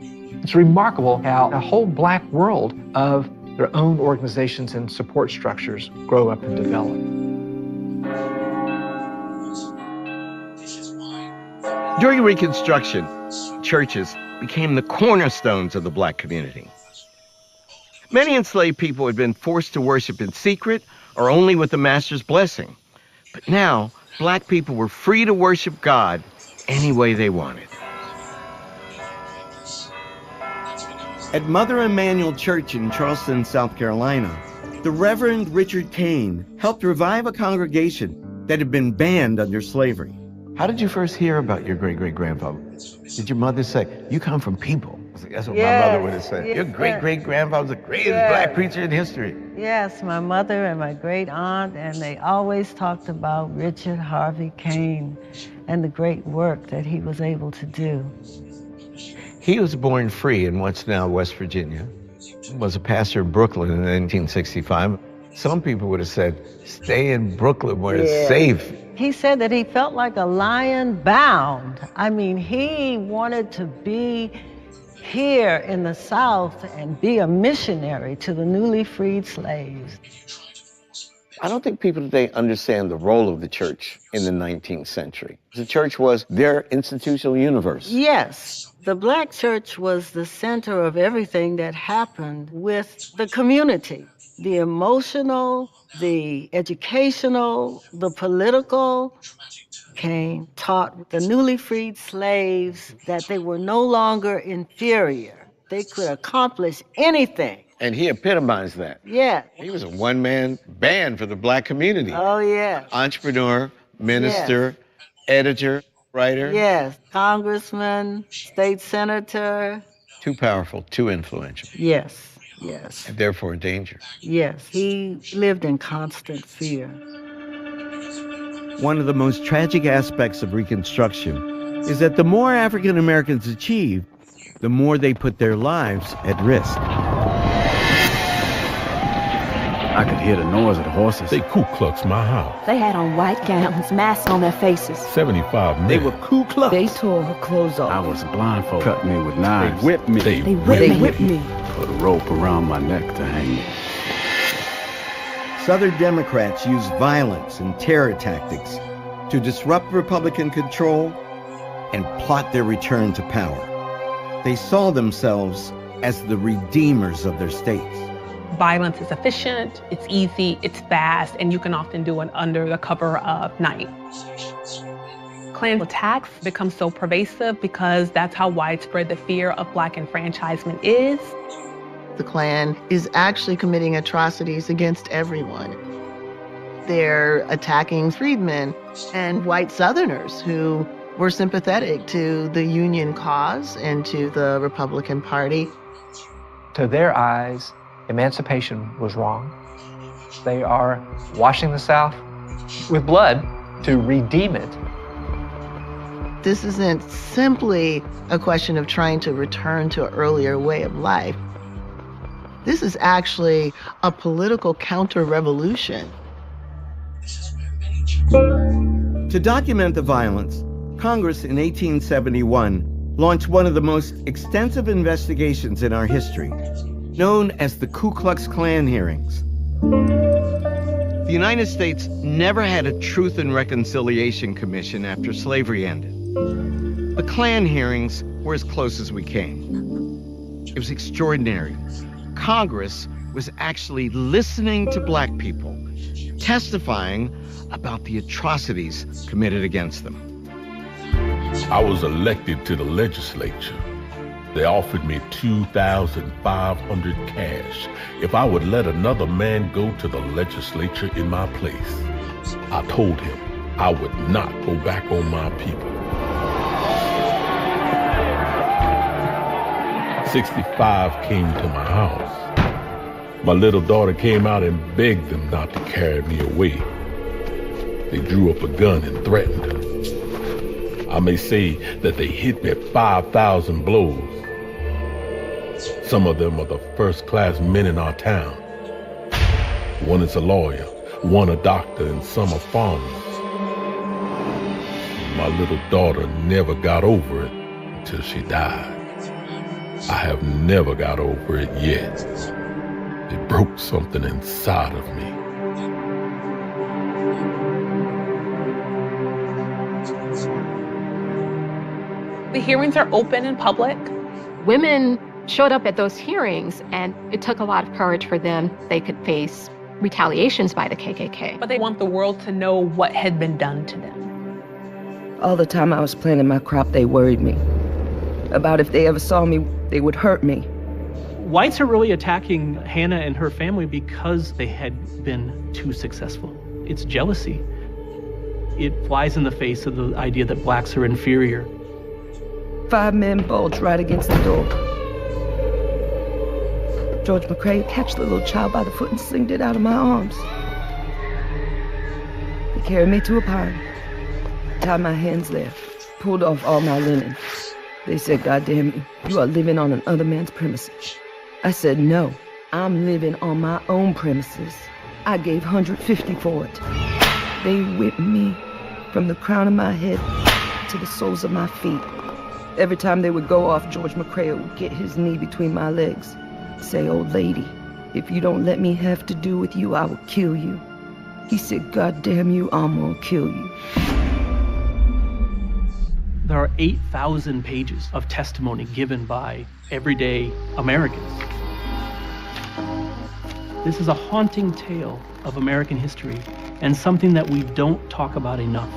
It's remarkable how a whole black world of their own organizations and support structures grow up and develop. During Reconstruction, churches became the cornerstones of the black community. Many enslaved people had been forced to worship in secret or only with the master's blessing. But now, black people were free to worship God any way they wanted. At Mother Emanuel Church in Charleston, South Carolina, The Reverend Richard Kane helped revive a congregation that had been banned under slavery. How did you first hear about your great-great-grandfather? Did your mother say, "You come from people"? That's what my mother would have said. Yes, Your great-great-grandfather was the greatest black preacher in history. Yes, my mother and my great aunt, and they always talked about Richard Harvey Kane and the great work that he was able to do. He was born free in what's now West Virginia. Was a pastor in Brooklyn in 1965. Some people would have said, stay in Brooklyn where it's safe. He said that he felt like a lion bound. I mean, he wanted to be here in the South and be a missionary to the newly freed slaves. I don't think people today understand the role of the church in the 19th century. The church was their institutional universe. Yes, the black church was the center of everything that happened with the community. The emotional, the educational, the political. Kane taught the newly freed slaves that they were no longer inferior. They could accomplish anything. And he epitomized that. Yeah. He was a one-man band for the black community. Oh, yeah. Entrepreneur, minister, editor, writer. Yes, congressman, state senator. Too powerful, too influential. Yes. Yes. And therefore a danger. Yes, he lived in constant fear. One of the most tragic aspects of Reconstruction is that the more African Americans achieve, the more they put their lives at risk. I could hear the noise of the horses. They Ku Klux my house. They had on white gowns, masks on their faces. 75 men. They were Ku Klux. They tore her clothes off. I was blindfolded. Cut me with knives. They whipped me. They whipped me. Put a rope around my neck to hang me. Southern Democrats used violence and terror tactics to disrupt Republican control and plot their return to power. They saw themselves as the redeemers of their states. Violence is efficient, it's easy, it's fast, and you can often do it under the cover of night. Klan attacks become so pervasive because that's how widespread the fear of Black enfranchisement is. The Klan is actually committing atrocities against everyone. They're attacking freedmen and white Southerners who were sympathetic to the Union cause and to the Republican Party. To their eyes, emancipation was wrong. They are washing the South with blood to redeem it. This isn't simply a question of trying to return to an earlier way of life. This is actually a political counter-revolution. To document the violence, Congress in 1871 launched one of the most extensive investigations in our history, known as the Ku Klux Klan hearings. The United States never had a Truth and Reconciliation Commission after slavery ended. The Klan hearings were as close as we came. It was extraordinary. Congress was actually listening to Black people, testifying about the atrocities committed against them. I was elected to the legislature. They offered me $2,500 cash if I would let another man go to the legislature in my place. I told him I would not go back on my people. 65 came to my house. My little daughter came out and begged them not to carry me away. They drew up a gun and threatened her. I may say that they hit me 5,000 blows. Some of them are the first-class men in our town. One is a lawyer, one a doctor, and some are farmers. My little daughter never got over it until she died. I have never got over it yet. It broke something inside of me. The hearings are open and public. Women showed up at those hearings, and it took a lot of courage for them. They could face retaliations by the KKK. But they want the world to know what had been done to them. All the time I was planting my crop, they worried me about if they ever saw me, they would hurt me. Whites are really attacking Hannah and her family because they had been too successful. It's jealousy. It flies in the face of the idea that blacks are inferior. 5 men bulged right against the door. George McCrae catched the little child by the foot and slinged it out of my arms. He carried me to a pine, tied my hands there, pulled off all my linen. They said, "God damn you, you are living on another man's premises." I said, "No, I'm living on my own premises." I gave $150 for it. They whipped me from the crown of my head to the soles of my feet. Every time they would go off, George McCrae would get his knee between my legs, say, "Old lady, if you don't let me have to do with you, I will kill you." He said, "God damn you, I'm gonna kill you." There are 8,000 pages of testimony given by everyday Americans. This is a haunting tale of American history and something that we don't talk about enough.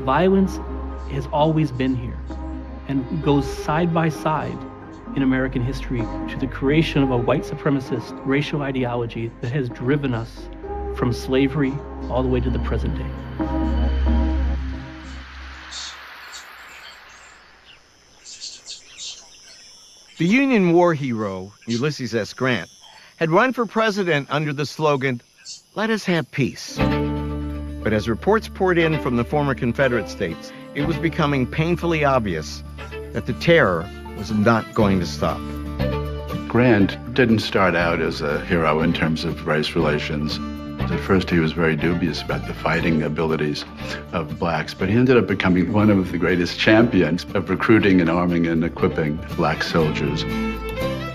Violence has always been here and goes side by side in American history to the creation of a white supremacist racial ideology that has driven us from slavery all the way to the present day. The Union war hero, Ulysses S. Grant, had run for president under the slogan, "Let us have peace." But as reports poured in from the former Confederate states, it was becoming painfully obvious that the terror was not going to stop. Grant didn't start out as a hero in terms of race relations. At first, he was very dubious about the fighting abilities of blacks, but he ended up becoming one of the greatest champions of recruiting and arming and equipping black soldiers.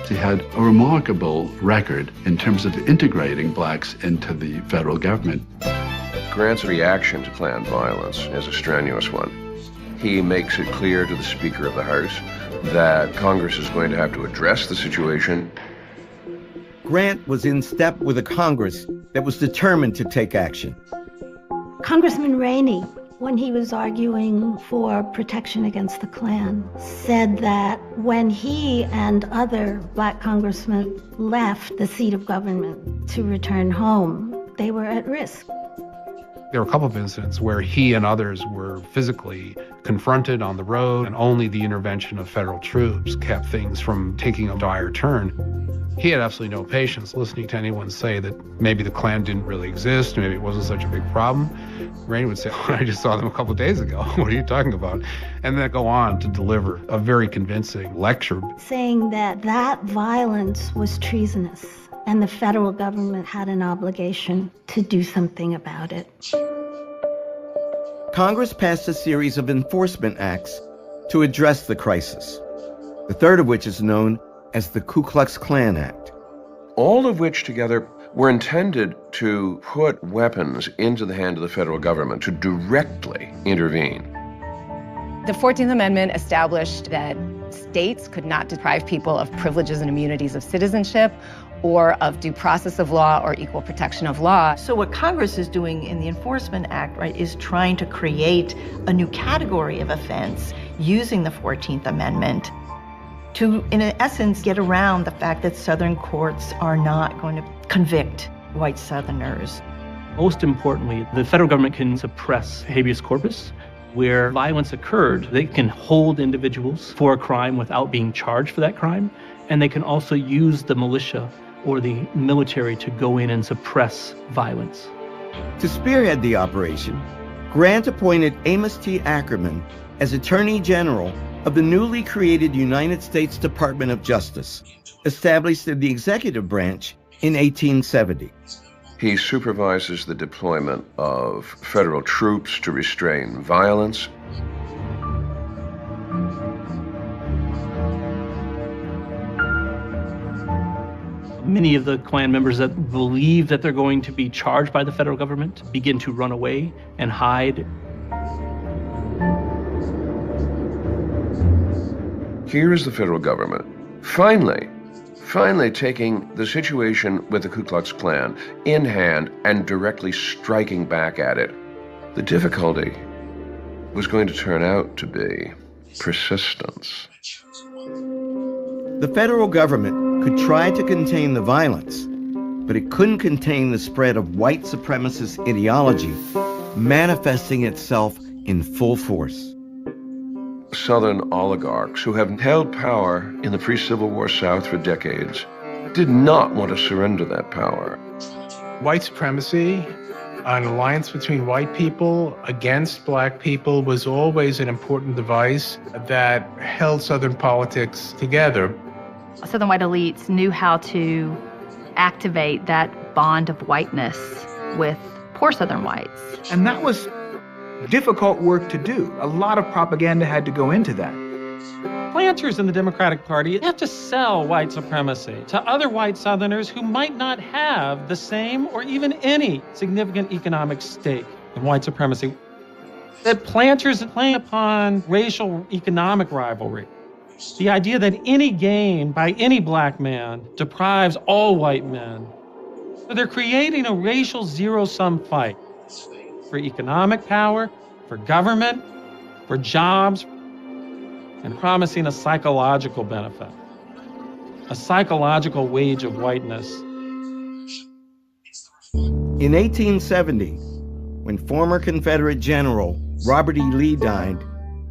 He had a remarkable record in terms of integrating blacks into the federal government. Grant's reaction to Klan violence is a strenuous one. He makes it clear to the Speaker of the House that Congress is going to have to address the situation. Grant was in step with a Congress that was determined to take action. Congressman Rainey, when he was arguing for protection against the Klan, said that when he and other black congressmen left the seat of government to return home, they were at risk. There were a couple of incidents where he and others were physically confronted on the road, and only the intervention of federal troops kept things from taking a dire turn. He had absolutely no patience listening to anyone say that maybe the Klan didn't really exist, maybe it wasn't such a big problem. Rainey would say, "Oh, I just saw them a couple of days ago. What are you talking about?" And then go on to deliver a very convincing lecture. Saying that violence was treasonous and the federal government had an obligation to do something about it. Congress passed a series of enforcement acts to address the crisis, the third of which is known as the Ku Klux Klan Act. All of which together were intended to put weapons into the hand of the federal government to directly intervene. The 14th Amendment established that states could not deprive people of privileges and immunities of citizenship or of due process of law or equal protection of law. So what Congress is doing in the Enforcement Act, right, is trying to create a new category of offense using the 14th Amendment to, in essence, get around the fact that Southern courts are not going to convict white Southerners. Most importantly, the federal government can suppress habeas corpus. Where violence occurred, they can hold individuals for a crime without being charged for that crime, and they can also use the militia or the military to go in and suppress violence. To spearhead the operation, Grant appointed Amos T. Ackerman as Attorney General of the newly created United States Department of Justice, established in the executive branch in 1870. He supervises the deployment of federal troops to restrain violence. Many of the Klan members that believe that they're going to be charged by the federal government begin to run away and hide. Here is the federal government, finally taking the situation with the Ku Klux Klan in hand and directly striking back at it. The difficulty was going to turn out to be persistence. The federal government could try to contain the violence, but it couldn't contain the spread of white supremacist ideology manifesting itself in full force. Southern oligarchs who have held power in the pre-Civil War South for decades did not want to surrender that power. White supremacy, an alliance between white people against black people, was always an important device that held Southern politics together. Southern white elites knew how to activate that bond of whiteness with poor Southern whites. And that was difficult work to do. A lot of propaganda had to go into that. Planters in the Democratic Party have to sell white supremacy to other white Southerners who might not have the same or even any significant economic stake in white supremacy. The planters play upon racial economic rivalry. The idea that any gain by any black man deprives all white men. So they're creating a racial zero-sum fight for economic power, for government, for jobs, and promising a psychological benefit, a psychological wage of whiteness. In 1870, when former Confederate General Robert E. Lee died,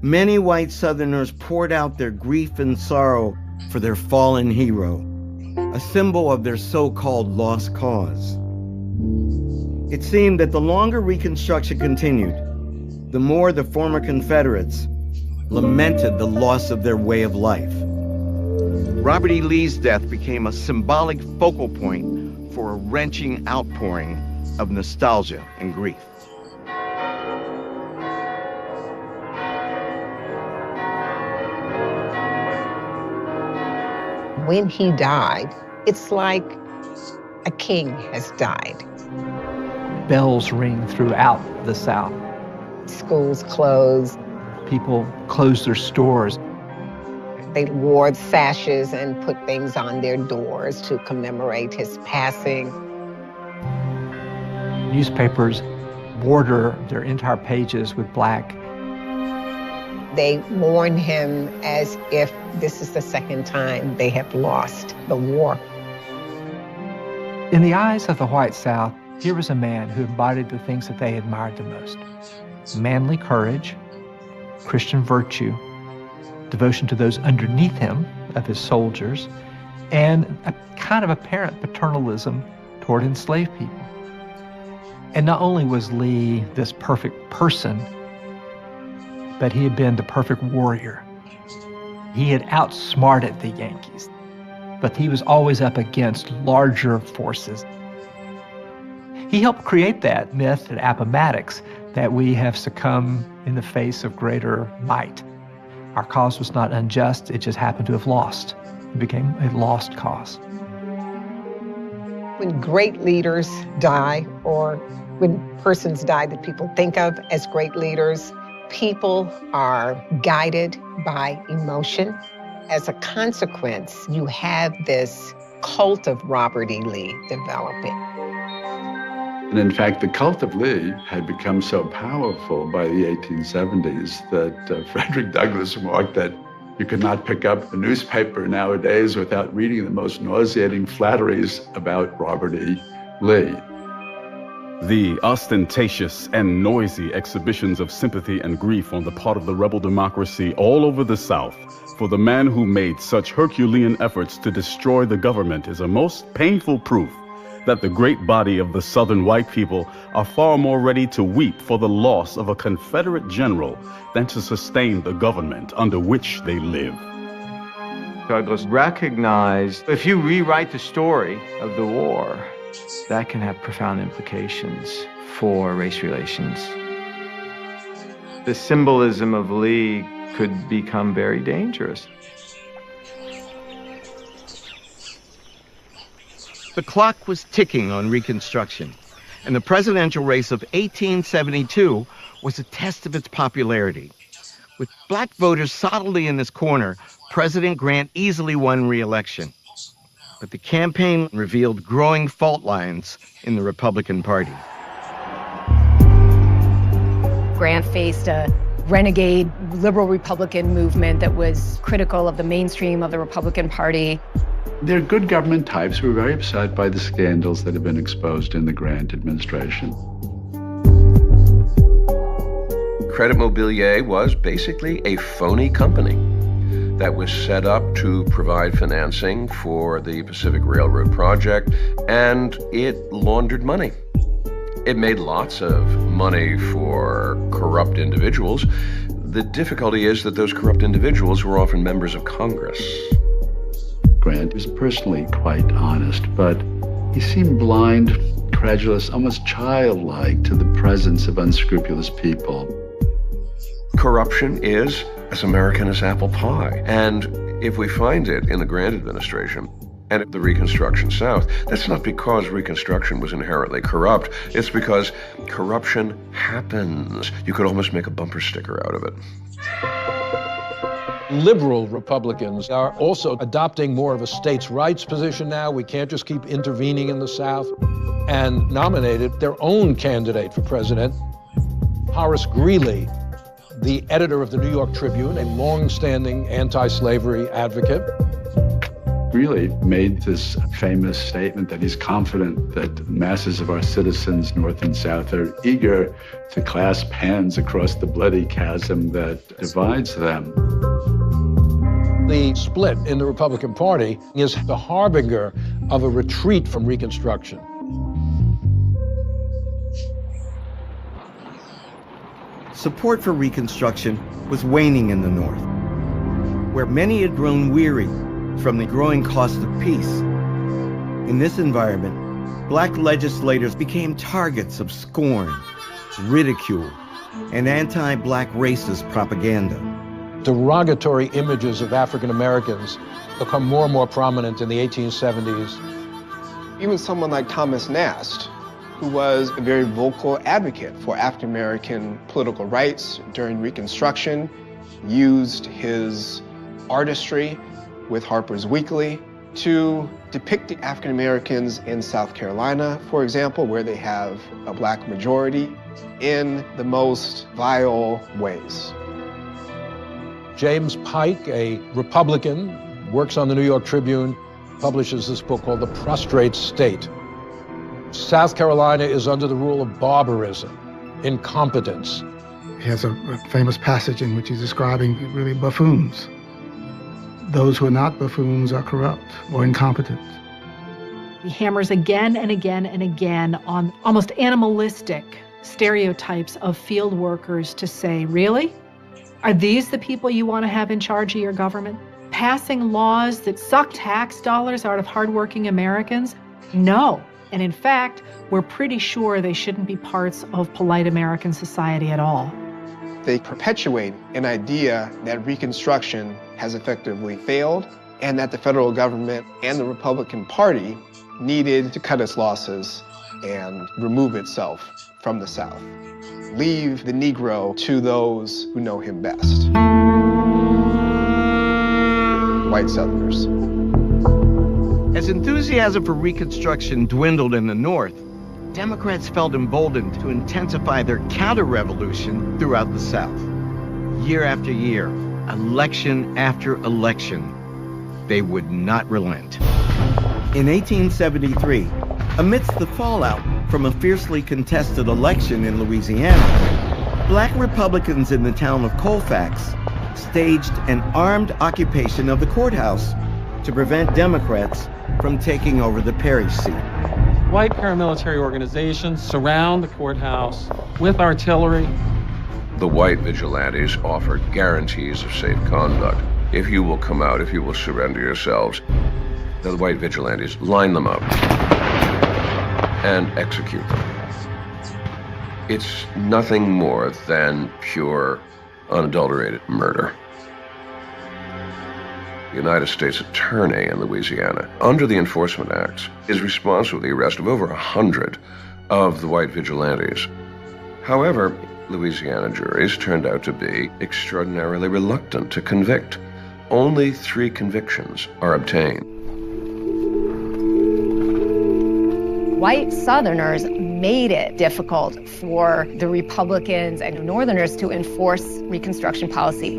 many white Southerners poured out their grief and sorrow for their fallen hero, a symbol of their so-called lost cause. It seemed that the longer Reconstruction continued, the more the former Confederates lamented the loss of their way of life. Robert E. Lee's death became a symbolic focal point for a wrenching outpouring of nostalgia and grief. When he died, it's like a king has died. Bells ring throughout the South. Schools closed. People closed their stores. They wore sashes and put things on their doors to commemorate his passing. Newspapers border their entire pages with black. They mourn him as if this is the second time they have lost the war. In the eyes of the white South, here was a man who embodied the things that they admired the most: manly courage, Christian virtue, devotion to those underneath him, of his soldiers, and a kind of apparent paternalism toward enslaved people. And not only was Lee this perfect person, but he had been the perfect warrior. He had outsmarted the Yankees, but he was always up against larger forces. He helped create that myth at Appomattox that we have succumbed in the face of greater might. Our cause was not unjust, it just happened to have lost. It became a lost cause. When great leaders die, or when persons die that people think of as great leaders, people are guided by emotion. As a consequence, you have this cult of Robert E. Lee developing. And in fact, the cult of Lee had become so powerful by the 1870s that Frederick Douglass remarked that you could not pick up a newspaper nowadays without reading the most nauseating flatteries about Robert E. Lee. The ostentatious and noisy exhibitions of sympathy and grief on the part of the rebel democracy all over the South for the man who made such Herculean efforts to destroy the government is a most painful proof that the great body of the Southern white people are far more ready to weep for the loss of a Confederate general than to sustain the government under which they live. Douglass recognized if you rewrite the story of the war, that can have profound implications for race relations. The symbolism of Lee could become very dangerous. The clock was ticking on Reconstruction, and the presidential race of 1872 was a test of its popularity. With black voters solidly in his corner, President Grant easily won re-election. But the campaign revealed growing fault lines in the Republican Party. Grant faced a renegade liberal Republican movement that was critical of the mainstream of the Republican Party. They're good government types who were very upset by the scandals that have been exposed in the Grant administration. Credit Mobilier was basically a phony company that was set up to provide financing for the Pacific Railroad project, and it laundered money. It made lots of money for corrupt individuals. The difficulty is that those corrupt individuals were often members of Congress. Grant was personally quite honest, but he seemed blind, credulous, almost childlike to the presence of unscrupulous people. Corruption is as American as apple pie. And if we find it in the Grant administration and the Reconstruction South, that's not because Reconstruction was inherently corrupt. It's because corruption happens. You could almost make a bumper sticker out of it. Liberal Republicans are also adopting more of a states' rights position now. We can't just keep intervening in the South, and nominated their own candidate for president, Horace Greeley, the editor of the New York Tribune, a long-standing anti-slavery advocate. Greeley made this famous statement that he's confident that masses of our citizens, North and South, are eager to clasp hands across the bloody chasm that divides them. The split in the Republican Party is the harbinger of a retreat from Reconstruction. Support for Reconstruction was waning in the North, where many had grown weary from the growing cost of peace. In this environment, black legislators became targets of scorn, ridicule, and anti-black racist propaganda. Derogatory images of African Americans become more and more prominent in the 1870s. Even someone like Thomas Nast, who was a very vocal advocate for African American political rights during Reconstruction, used his artistry with Harper's Weekly to depict the African Americans in South Carolina, for example, where they have a black majority, in the most vile ways. James Pike, a Republican, works on the New York Tribune, publishes this book called The Prostrate State. South Carolina is under the rule of barbarism, incompetence. He has a famous passage in which he's describing really buffoons. Those who are not buffoons are corrupt or incompetent. He hammers again and again and again on almost animalistic stereotypes of field workers to say, really? Are these the people you want to have in charge of your government? Passing laws that suck tax dollars out of hardworking Americans? No. And in fact, we're pretty sure they shouldn't be parts of polite American society at all. They perpetuate an idea that Reconstruction has effectively failed and that the federal government and the Republican Party needed to cut its losses and remove itself from the South. Leave the Negro to those who know him best. White Southerners. As enthusiasm for Reconstruction dwindled in the North, Democrats felt emboldened to intensify their counter-revolution throughout the South. Year after year, election after election, they would not relent. In 1873, amidst the fallout from a fiercely contested election in Louisiana, black Republicans in the town of Colfax staged an armed occupation of the courthouse to prevent Democrats from taking over the Perry seat. White paramilitary organizations surround the courthouse with artillery. The white vigilantes offer guarantees of safe conduct. If you will come out, if you will surrender yourselves, the white vigilantes line them up and execute them. It's nothing more than pure, unadulterated murder. The United States Attorney in Louisiana, under the Enforcement Acts, is responsible for the arrest of over 100 of the white vigilantes. However, Louisiana juries turned out to be extraordinarily reluctant to convict. Only 3 convictions are obtained. White Southerners made it difficult for the Republicans and Northerners to enforce Reconstruction policy.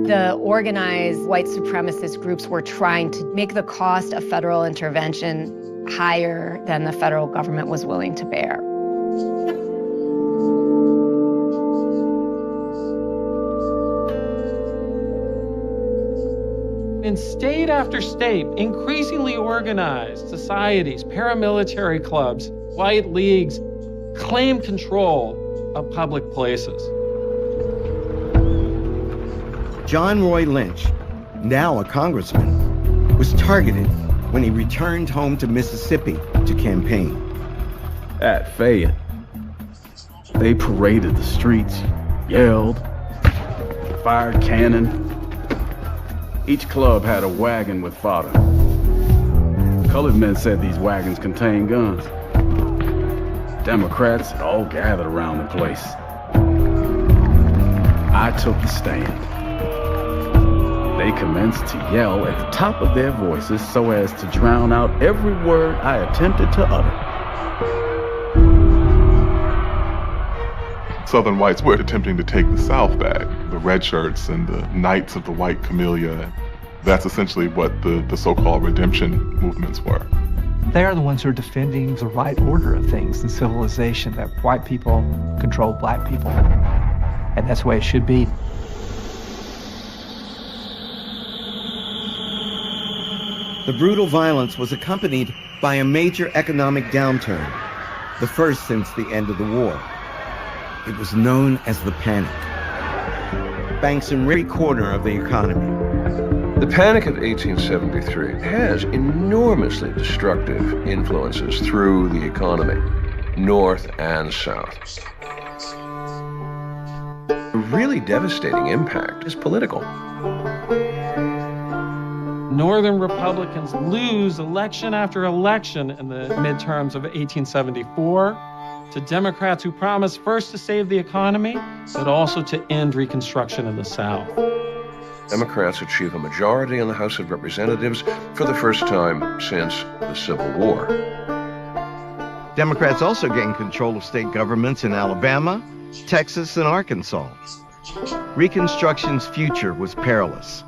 The organized white supremacist groups were trying to make the cost of federal intervention higher than the federal government was willing to bear. In state after state, increasingly organized societies, paramilitary clubs, white leagues claim control of public places. John Roy Lynch, now a congressman, was targeted when he returned home to Mississippi to campaign. At Fayette, they paraded the streets, yelled, fired cannon. Each club had a wagon with fodder. Colored men said these wagons contained guns. Democrats had all gathered around the place. I took the stand. They commenced to yell at the top of their voices so as to drown out every word I attempted to utter. Southern whites were attempting to take the South back. The red shirts and the Knights of the White Camellia. That's essentially what the so-called redemption movements were. They are the ones who are defending the right order of things in civilization, that white people control black people. And that's the way it should be. The brutal violence was accompanied by a major economic downturn, the first since the end of the war. It was known as the Panic. Banks in every corner of the economy. The Panic of 1873 has enormously destructive influences through the economy, North and South. A really devastating impact is political. Northern Republicans lose election after election in the midterms of 1874 to Democrats who promised first to save the economy, but also to end Reconstruction in the South. Democrats achieve a majority in the House of Representatives for the first time since the Civil War. Democrats also gained control of state governments in Alabama, Texas, and Arkansas. Reconstruction's future was perilous.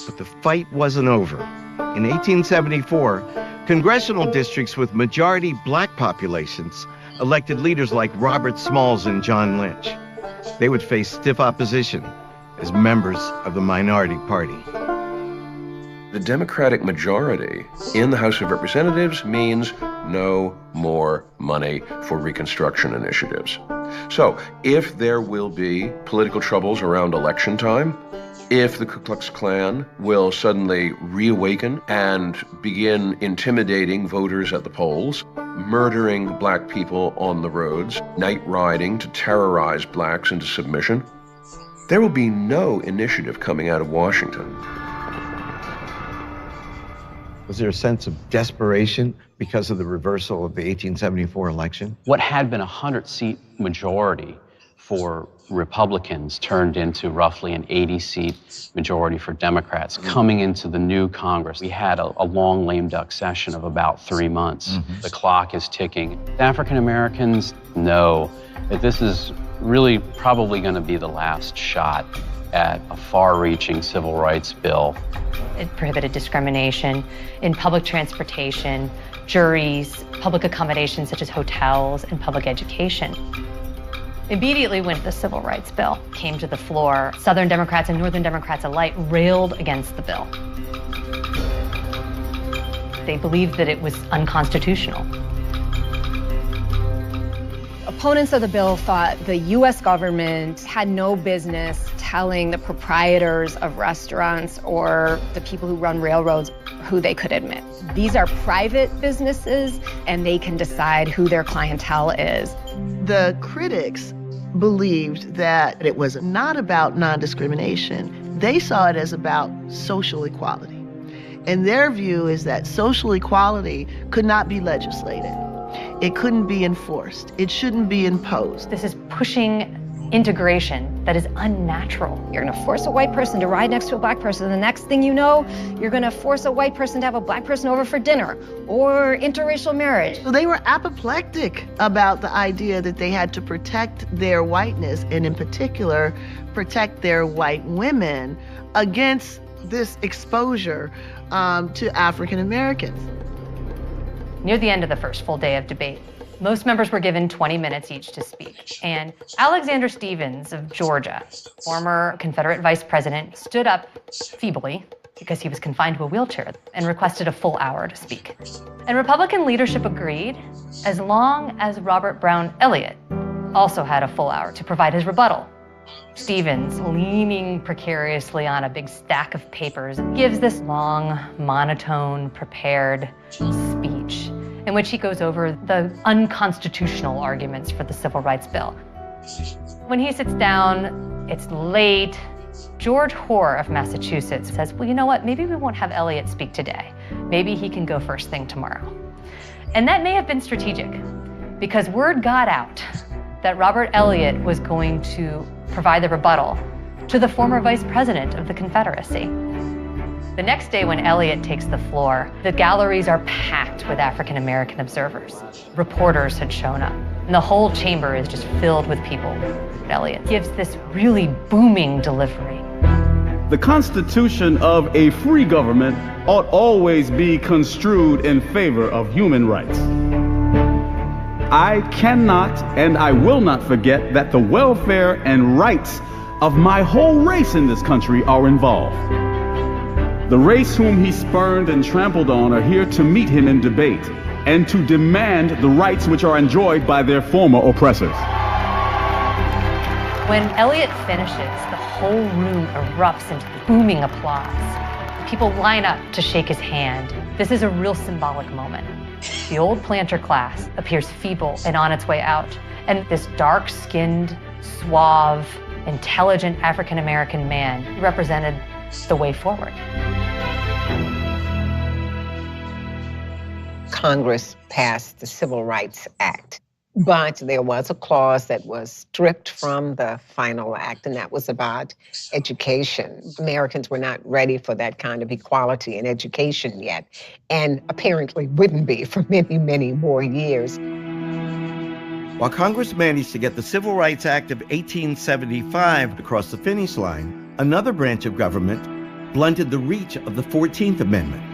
But the fight wasn't over. In 1874, congressional districts with majority black populations elected leaders like Robert Smalls and John Lynch. They would face stiff opposition as members of the minority party. The Democratic majority in the House of Representatives means no more money for Reconstruction initiatives. So if there will be political troubles around election time, if the Ku Klux Klan will suddenly reawaken and begin intimidating voters at the polls, murdering black people on the roads, night riding to terrorize blacks into submission, there will be no initiative coming out of Washington. Was there a sense of desperation because of the reversal of the 1874 election? What had been a 100-seat majority for Republicans turned into roughly an 80-seat majority for Democrats. Coming into the new Congress, we had a long lame duck session of about 3 months. The clock is ticking. African Americans know that this is really probably going to be the last shot at a far-reaching civil rights bill. It prohibited discrimination in public transportation, juries, public accommodations such as hotels, and public education. Immediately when the Civil Rights Bill came to the floor, Southern Democrats and Northern Democrats alike railed against the bill. They believed that it was unconstitutional. Opponents of the bill thought the U.S. government had no business telling the proprietors of restaurants or the people who run railroads who they could admit. These are private businesses, and they can decide who their clientele is. The critics believed that it was not about non-discrimination. They saw it as about social equality. And their view is that social equality could not be legislated. It couldn't be enforced. It shouldn't be imposed. This is pushing integration that is unnatural. You're going to force a white person to ride next to a black person, and the next thing you know, you're going to force a white person to have a black person over for dinner, or interracial marriage. So they were apoplectic about the idea that they had to protect their whiteness, and in particular, protect their white women against this exposure to African Americans. Near the end of the first full day of debate, most members were given 20 minutes each to speak. And Alexander Stephens of Georgia, former Confederate vice president, stood up feebly because he was confined to a wheelchair and requested a full hour to speak. And Republican leadership agreed as long as Robert Brown Elliott also had a full hour to provide his rebuttal. Stephens, leaning precariously on a big stack of papers, gives this long, monotone, prepared speech in which he goes over the unconstitutional arguments for the Civil Rights Bill. When he sits down, it's late. George Hoare of Massachusetts says, well, you know what, maybe we won't have Elliott speak today. Maybe he can go first thing tomorrow. And that may have been strategic, because word got out that Robert Elliott was going to provide the rebuttal to the former vice president of the Confederacy. The next day when Elliott takes the floor, the galleries are packed with African American observers. Reporters had shown up, and the whole chamber is just filled with people. Elliott gives this really booming delivery. The Constitution of a free government ought always be construed in favor of human rights. I cannot and I will not forget that the welfare and rights of my whole race in this country are involved. The race whom he spurned and trampled on are here to meet him in debate and to demand the rights which are enjoyed by their former oppressors. When Elliott finishes, the whole room erupts into booming applause. People line up to shake his hand. This is a real symbolic moment. The old planter class appears feeble and on its way out, and this dark-skinned, suave, intelligent African-American man represented the way forward. Congress passed the Civil Rights Act, but there was a clause that was stripped from the final act, and that was about education. Americans were not ready for that kind of equality in education yet, and apparently wouldn't be for many, many more years. While Congress managed to get the Civil Rights Act of 1875 across the finish line, another branch of government blunted the reach of the 14th Amendment.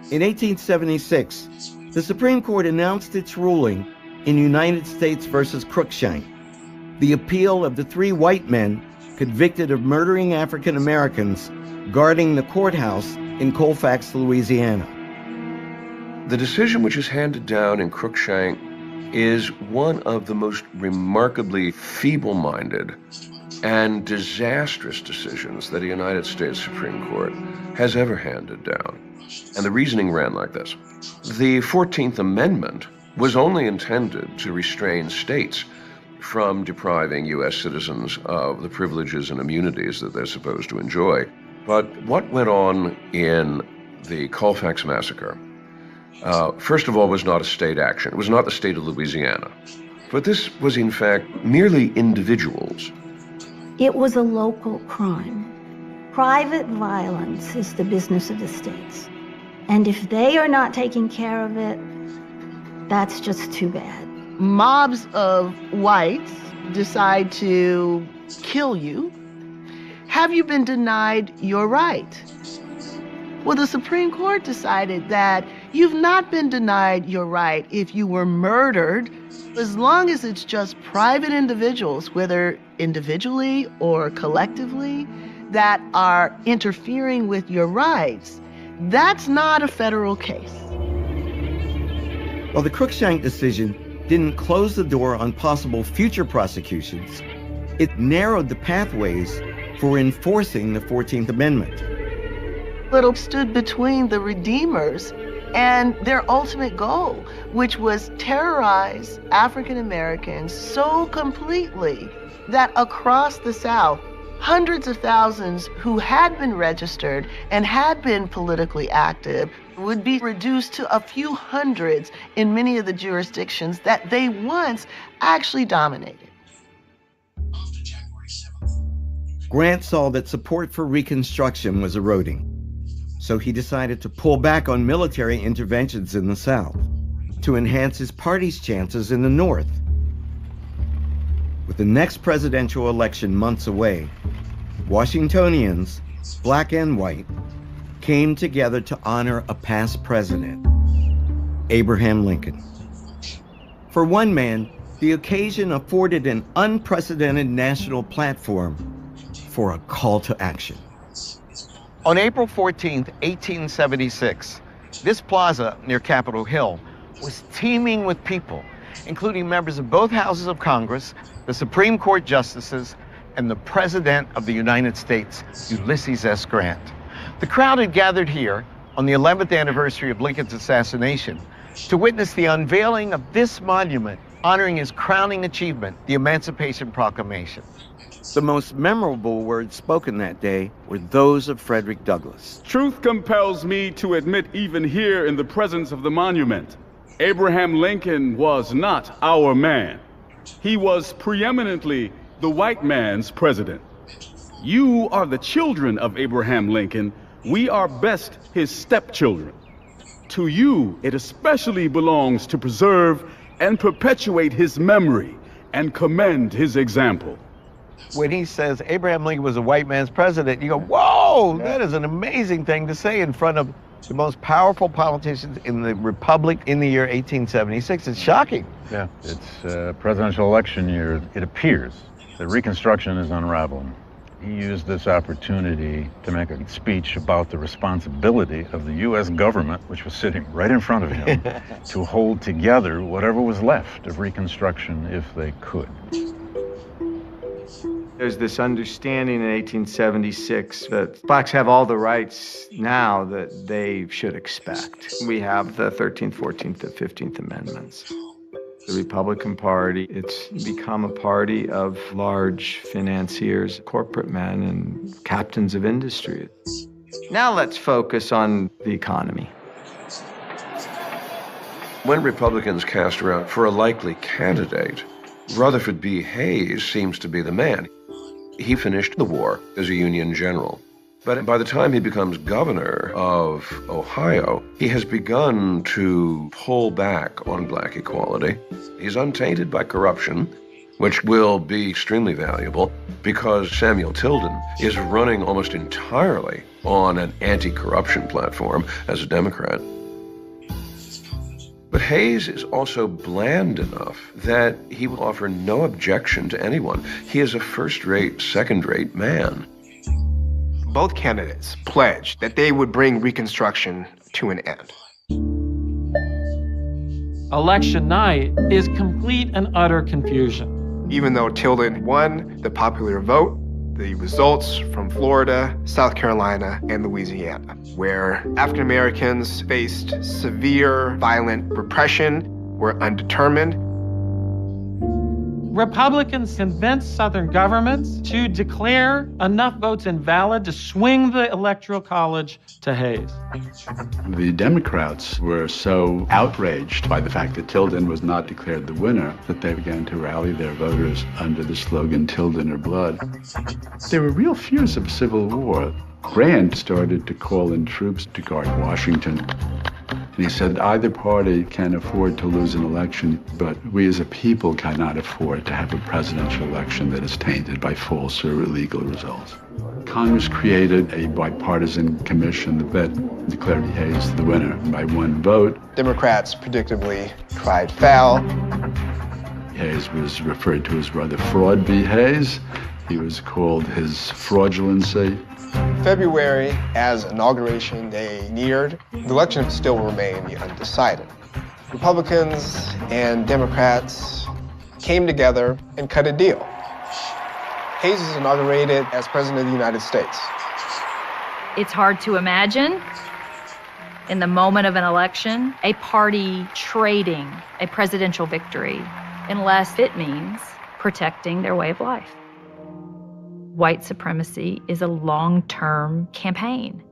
In 1876, the Supreme Court announced its ruling in United States versus Cruikshank, the appeal of the 3 white men convicted of murdering African Americans guarding the courthouse in Colfax, Louisiana. The decision which is handed down in Cruikshank is one of the most remarkably feeble-minded and disastrous decisions that a United States Supreme Court has ever handed down. And the reasoning ran like this. The 14th Amendment was only intended to restrain states from depriving U.S. citizens of the privileges and immunities that they're supposed to enjoy. But what went on in the Colfax Massacre, first of all, was not a state action. It was not the state of Louisiana. But this was, in fact, merely individuals. It was a local crime. Private violence is the business of the states. And if they are not taking care of it, that's just too bad. Mobs of whites decide to kill you. Have you been denied your right? Well, the Supreme Court decided that you've not been denied your right if you were murdered, as long as it's just private individuals, whether individually or collectively, that are interfering with your rights. That's not a federal case. While the Cruikshank decision didn't close the door on possible future prosecutions, it narrowed the pathways for enforcing the 14th Amendment. Little stood between the Redeemers and their ultimate goal, which was terrorize African Americans so completely that across the South, hundreds of thousands who had been registered and had been politically active would be reduced to a few hundreds in many of the jurisdictions that they once actually dominated. Grant saw that support for Reconstruction was eroding, so he decided to pull back on military interventions in the South to enhance his party's chances in the North. With the next presidential election months away, Washingtonians, black and white, came together to honor a past president, Abraham Lincoln. For one man, the occasion afforded an unprecedented national platform for a call to action. On April 14th, 1876, this plaza near Capitol Hill was teeming with people, including members of both houses of Congress, the Supreme Court justices, and the President of the United States, Ulysses S. Grant. The crowd had gathered here on the 11th anniversary of Lincoln's assassination to witness the unveiling of this monument honoring his crowning achievement, the Emancipation Proclamation. The most memorable words spoken that day were those of Frederick Douglass. Truth compels me to admit, even here in the presence of the monument, Abraham Lincoln was not our man. He was preeminently the white man's president. You are the children of Abraham Lincoln. We are best his stepchildren. To you, it especially belongs to preserve and perpetuate his memory and commend his example. When he says Abraham Lincoln was a white man's president, you go, whoa, that is an amazing thing to say in front of the most powerful politicians in the Republic in the year 1876. It's shocking. Yeah, it's a presidential election year. It appears that Reconstruction is unraveling. He used this opportunity to make a speech about the responsibility of the U.S. government, which was sitting right in front of him, to hold together whatever was left of Reconstruction if they could. There's this understanding in 1876 that blacks have all the rights now that they should expect. We have the 13th, 14th, and 15th Amendments. The Republican Party, it's become a party of large financiers, corporate men, and captains of industry. Now let's focus on the economy. When Republicans cast around for a likely candidate, Rutherford B. Hayes seems to be the man. He finished the war as a Union general. But by the time he becomes governor of Ohio, he has begun to pull back on black equality. He's untainted by corruption, which will be extremely valuable because Samuel Tilden is running almost entirely on an anti-corruption platform as a Democrat. But Hayes is also bland enough that he will offer no objection to anyone. He is a first-rate, second-rate man. Both candidates pledged that they would bring Reconstruction to an end. Election night is complete and utter confusion. Even though Tilden won the popular vote, the results from Florida, South Carolina, and Louisiana, where African Americans faced severe violent repression, were undetermined. Republicans convinced Southern governments to declare enough votes invalid to swing the Electoral College to Hayes. The Democrats were so outraged by the fact that Tilden was not declared the winner that they began to rally their voters under the slogan "Tilden or Blood." There were real fears of civil war. Grant started to call in troops to guard Washington. And he said either party can afford to lose an election, but we as a people cannot afford to have a presidential election that is tainted by false or illegal results. Congress created a bipartisan commission that declared Hayes the winner by one vote. Democrats predictably cried foul. Hayes was referred to as rather Fraud v. Hayes. He was called his fraudulency. February, as Inauguration Day neared, the election still remained undecided. Republicans and Democrats came together and cut a deal. Hayes is inaugurated as President of the United States. It's hard to imagine, in the moment of an election, a party trading a presidential victory, unless it means protecting their way of life. White supremacy is a long-term campaign.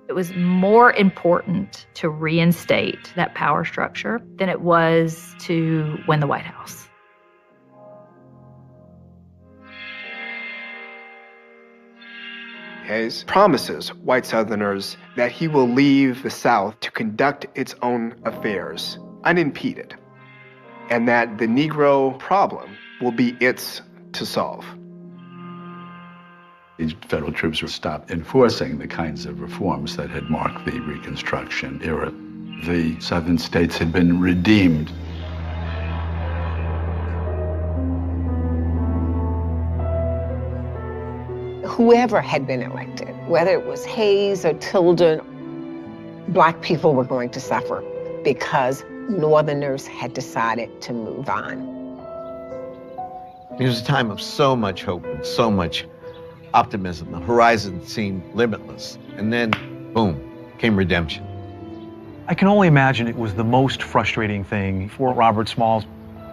It was more important to reinstate that power structure than it was to win the White House. Hayes, promises white Southerners that he will leave the South to conduct its own affairs, unimpeded, and that the Negro problem will be its to solve. These federal troops were stopped enforcing the kinds of reforms that had marked the Reconstruction era. The Southern states had been redeemed. Whoever had been elected, whether it was Hayes or Tilden, Black people were going to suffer because Northerners had decided to move on. It was a time of so much hope and so much optimism. The horizon seemed limitless. And then, boom, came redemption. I can only imagine it was the most frustrating thing for Robert Smalls.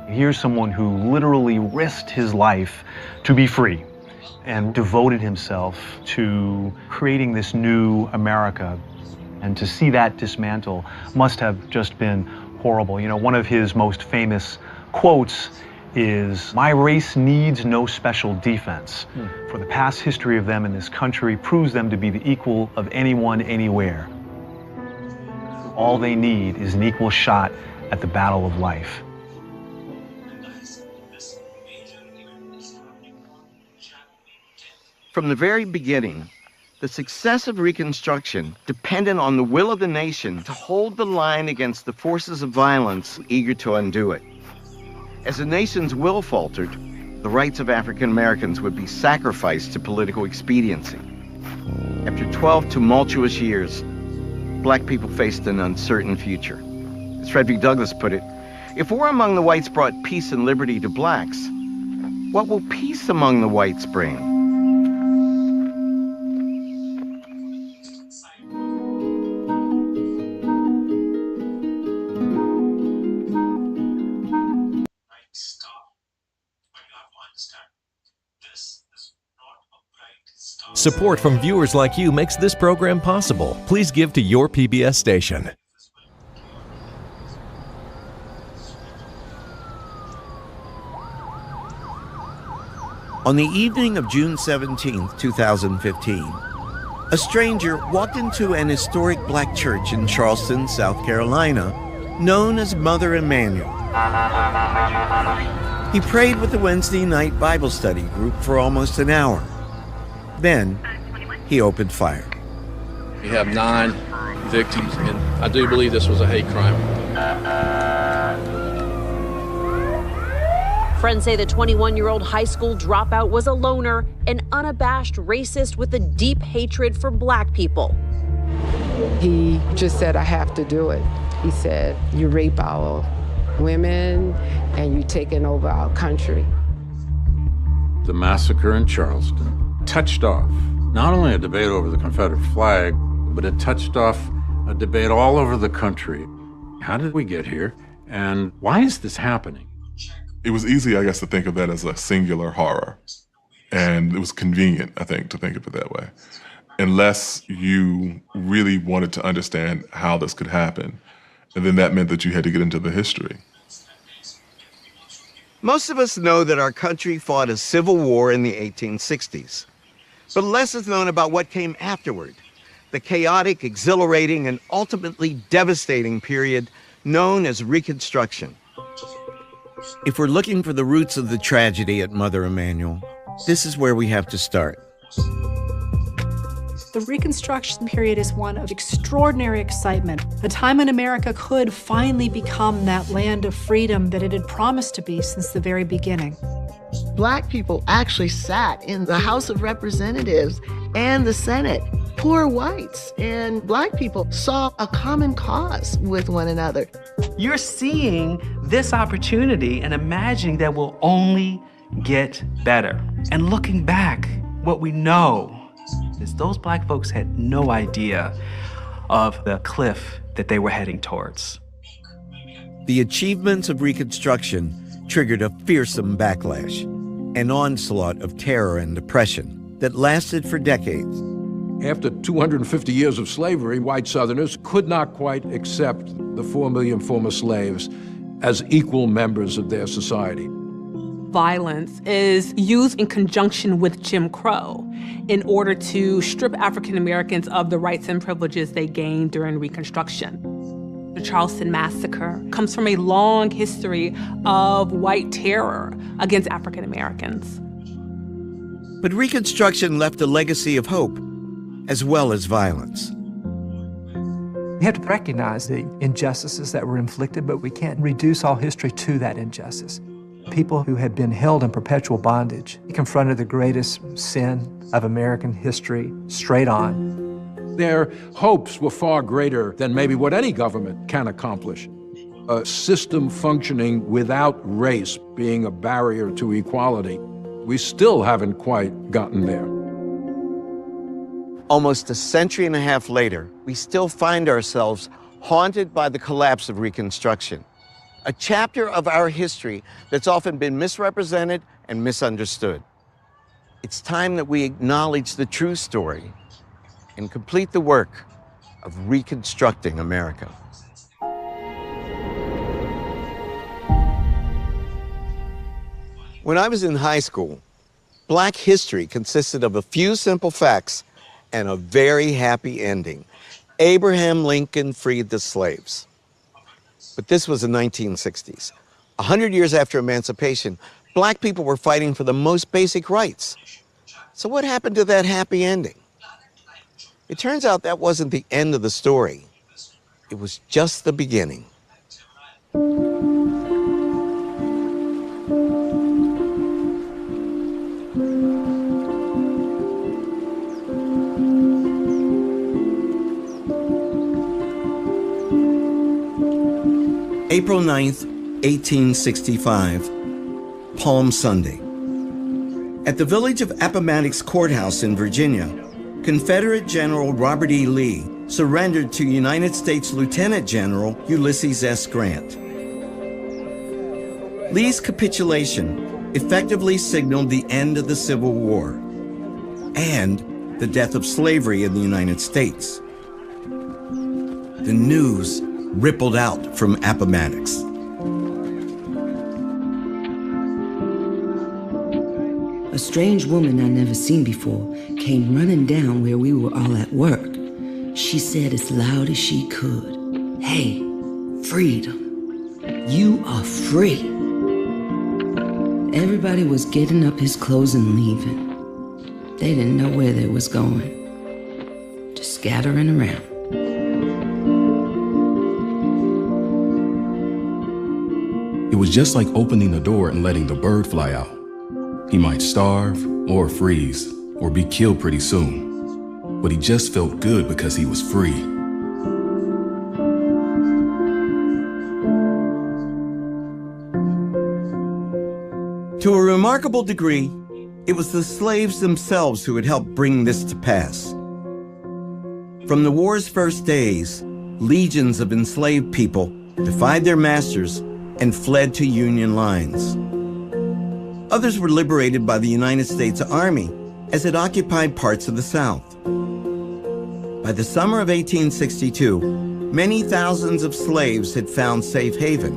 Here's someone who literally risked his life to be free and devoted himself to creating this new America. And to see that dismantle must have just been horrible. You know, one of his most famous quotes is, "My race needs no special defense, for the past history of them in this country proves them to be the equal of anyone, anywhere. All they need is an equal shot at the battle of life." From the very beginning, the success of Reconstruction depended on the will of the nation to hold the line against the forces of violence eager to undo it. As the nation's will faltered, the rights of African Americans would be sacrificed to political expediency. After 12 tumultuous years, Black people faced an uncertain future. As Frederick Douglass put it, if war among the whites brought peace and liberty to blacks, what will peace among the whites bring? Support from viewers like you makes this program possible. Please give to your PBS station. On the evening of June 17, 2015, a stranger walked into an historic Black church in Charleston, South Carolina, known as Mother Emanuel. He prayed with the Wednesday night Bible study group for almost an hour. Then, he opened fire. We have 9 victims, and I do believe this was a hate crime. Friends say the 21-year-old high school dropout was a loner, an unabashed racist with a deep hatred for Black people. He just said, "I have to do it." He said, "You rape our women, and you're taking over our country." The massacre in Charleston touched off not only a debate over the Confederate flag, but it touched off a debate all over the country. How did we get here? And why is this happening? It was easy, I guess, to think of that as a singular horror. And it was convenient, I think, to think of it that way. Unless you really wanted to understand how this could happen. And then that meant that you had to get into the history. Most of us know that our country fought a civil war in the 1860s. But less is known about what came afterward, the chaotic, exhilarating, and ultimately devastating period known as Reconstruction. If we're looking for the roots of the tragedy at Mother Emanuel, this is where we have to start. The Reconstruction period is one of extraordinary excitement, a time when America could finally become that land of freedom that it had promised to be since the very beginning. Black people actually sat in the House of Representatives and the Senate. Poor whites and Black people saw a common cause with one another. You're seeing this opportunity and imagining that will only get better. And looking back, what we know is those Black folks had no idea of the cliff that they were heading towards. The achievements of Reconstruction triggered a fearsome backlash, an onslaught of terror and oppression that lasted for decades. After 250 years of slavery, white Southerners could not quite accept the 4 million former slaves as equal members of their society. violence is used in conjunction with Jim Crow in order to strip African Americans of the rights and privileges they gained during Reconstruction. The Charleston Massacre comes from a long history of white terror against African Americans. But Reconstruction left a legacy of hope as well as violence. We have to recognize the injustices that were inflicted, but we can't reduce all history to that injustice. People who had been held in perpetual bondage confronted the greatest sin of American history straight on. Their hopes were far greater than maybe what any government can accomplish. A system functioning without race being a barrier to equality. We still haven't quite gotten there. Almost a century and a half later, we still find ourselves haunted by the collapse of Reconstruction, a chapter of our history that's often been misrepresented and misunderstood. It's time that we acknowledge the true story and complete the work of reconstructing America. When I was in high school, Black history consisted of a few simple facts and a very happy ending. Abraham Lincoln freed the slaves. But this was the 1960s. 100 years after emancipation, Black people were fighting for the most basic rights. So what happened to that happy ending? It turns out that wasn't the end of the story. It was just the beginning. April 9th, 1865, Palm Sunday. At the village of Appomattox Courthouse in Virginia, Confederate General Robert E. Lee surrendered to United States Lieutenant General Ulysses S. Grant. Lee's capitulation effectively signaled the end of the Civil War and the death of slavery in the United States. The news rippled out from Appomattox. A strange woman I'd never seen before came running down where we were all at work. She said as loud as she could, "Hey, freedom, you are free." Everybody was getting up his clothes and leaving. They didn't know where they was going, just scattering around. It was just like opening the door and letting the bird fly out. He might starve or freeze or be killed pretty soon, but he just felt good because he was free. To a remarkable degree, it was the slaves themselves who had helped bring this to pass. From the war's first days, legions of enslaved people defied their masters and fled to Union lines. Others were liberated by the United States Army as it occupied parts of the South. By the summer of 1862, many thousands of slaves had found safe haven.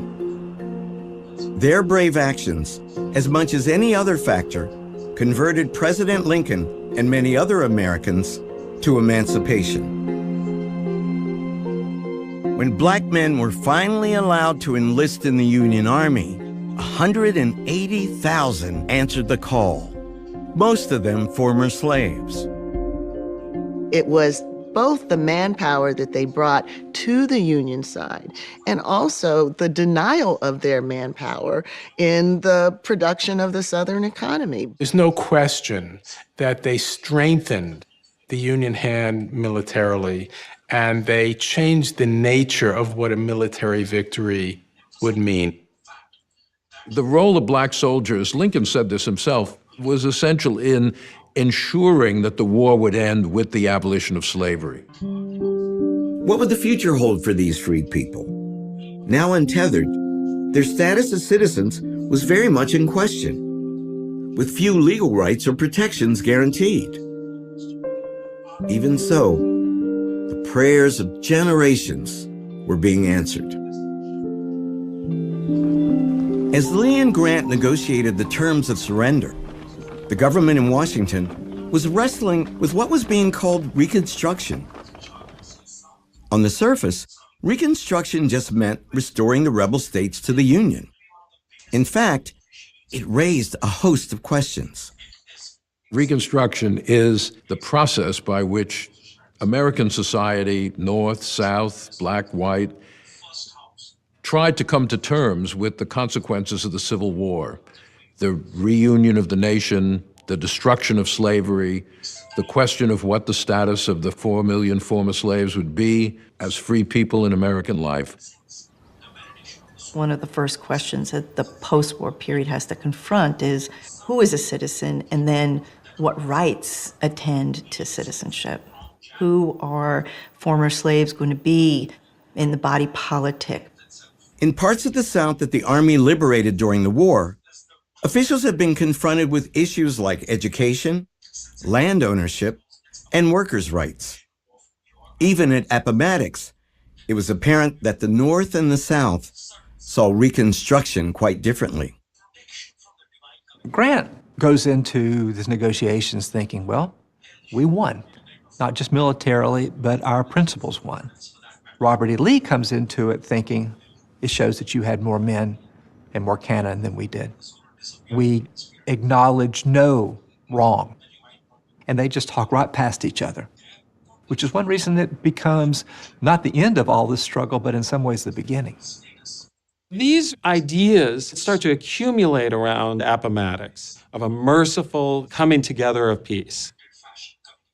Their brave actions, as much as any other factor, converted President Lincoln and many other Americans to emancipation. When Black men were finally allowed to enlist in the Union Army, 180,000 answered the call, most of them former slaves. It was both the manpower that they brought to the Union side and also the denial of their manpower in the production of the Southern economy. There's no question that they strengthened the Union hand militarily, and they changed the nature of what a military victory would mean. The role of Black soldiers, Lincoln said this himself, was essential in ensuring that the war would end with the abolition of slavery. What would the future hold for these freed people? Now untethered, their status as citizens was very much in question, with few legal rights or protections guaranteed. Even so, the prayers of generations were being answered. As Lee and Grant negotiated the terms of surrender, the government in Washington was wrestling with what was being called Reconstruction. On the surface, Reconstruction just meant restoring the rebel states to the Union. In fact, it raised a host of questions. Reconstruction is the process by which American society, North, South, black, white, tried to come to terms with the consequences of the Civil War, the reunion of the nation, the destruction of slavery, the question of what the status of the 4 million former slaves would be as free people in American life. One of the first questions that the post-war period has to confront is who is a citizen, and then what rights attend to citizenship? Who are former slaves going to be in the body politic? In parts of the South that the Army liberated during the war, officials have been confronted with issues like education, land ownership, and workers' rights. Even at Appomattox, it was apparent that the North and the South saw Reconstruction quite differently. Grant goes into these negotiations thinking, well, we won. Not just militarily, but our principles won. Robert E. Lee comes into it thinking, it shows that you had more men and more cannon than we did. We acknowledge no wrong. And they just talk right past each other, which is one reason it becomes not the end of all this struggle, but in some ways the beginning. These ideas start to accumulate around Appomattox of a merciful coming together of peace.